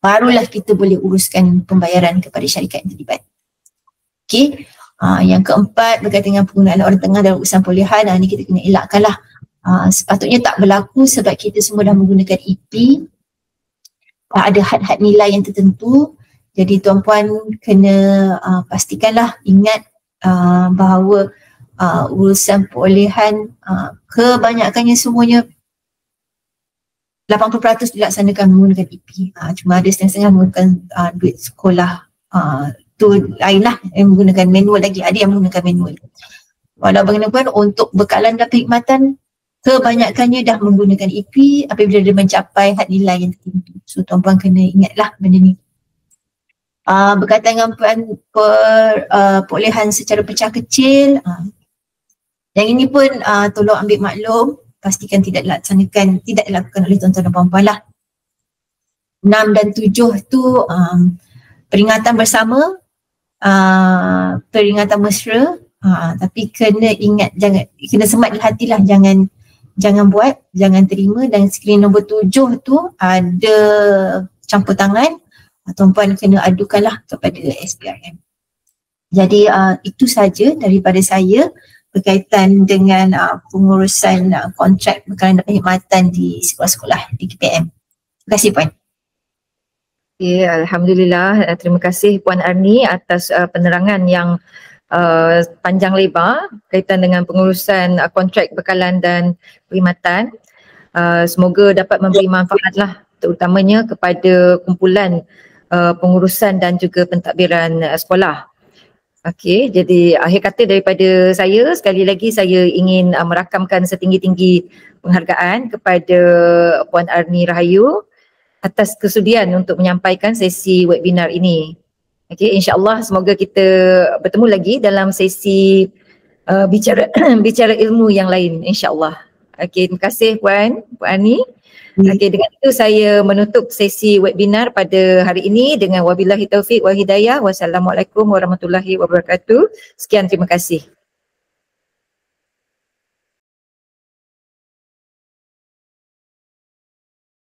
barulah kita boleh uruskan pembayaran kepada syarikat yang terlibat. Okey, yang keempat berkaitan dengan penggunaan orang tengah dalam urusan perolehan, ni kita kena elakkan lah. Sepatutnya tak berlaku sebab kita semua dah menggunakan EP, ada had-had nilai yang tertentu. Jadi tuan-puan kena pastikanlah, ingat bahawa urusan perolehan kebanyakannya semuanya 80% dilaksanakan menggunakan EP. Cuma ada setengah-setengah menggunakan duit sekolah, tu lain lah yang menggunakan manual lagi, ada yang menggunakan manual. Walau bagaimanapun untuk bekalan dan perkhidmatan kebanyakannya dah menggunakan EP apabila dia mencapai had nilai yang tertentu. So tuan-puan kena ingatlah benda ni. Berkaitan dengan perolehan secara pecah kecil, yang ini pun tolong ambil maklum, pastikan tidak dilakukan oleh tuan-tuan dan puan-puan lah. 6 dan 7 tu peringatan bersama, peringatan mesra, tapi kena ingat, kena semat di hati lah, jangan buat, jangan terima. Dan skrin nombor 7 tu ada campur tangan, tuan-puan kena adukanlah kepada SPRM. Jadi itu saja daripada saya berkaitan dengan pengurusan kontrak bekalan dan perkhidmatan di sekolah-sekolah di KPM. Terima kasih Puan. Okay, Alhamdulillah, terima kasih Puan Arni atas penerangan yang panjang lebar kaitan dengan pengurusan kontrak bekalan dan perkhidmatan. Semoga dapat memberi manfaat lah, terutamanya kepada kumpulan pengurusan dan juga pentadbiran sekolah. Okey, jadi akhir kata daripada saya, sekali lagi saya ingin merakamkan setinggi-tinggi penghargaan kepada Puan Arni Rahayu atas kesudian untuk menyampaikan sesi webinar ini. Okey, insya-Allah semoga kita bertemu lagi dalam sesi bicara ilmu yang lain, insya-Allah. Okey, terima kasih Puan Arni. Okey, dengan itu saya menutup sesi webinar pada hari ini dengan wabillahi taufik wal hidayah. Wassalamualaikum warahmatullahi wabarakatuh. Sekian, terima kasih.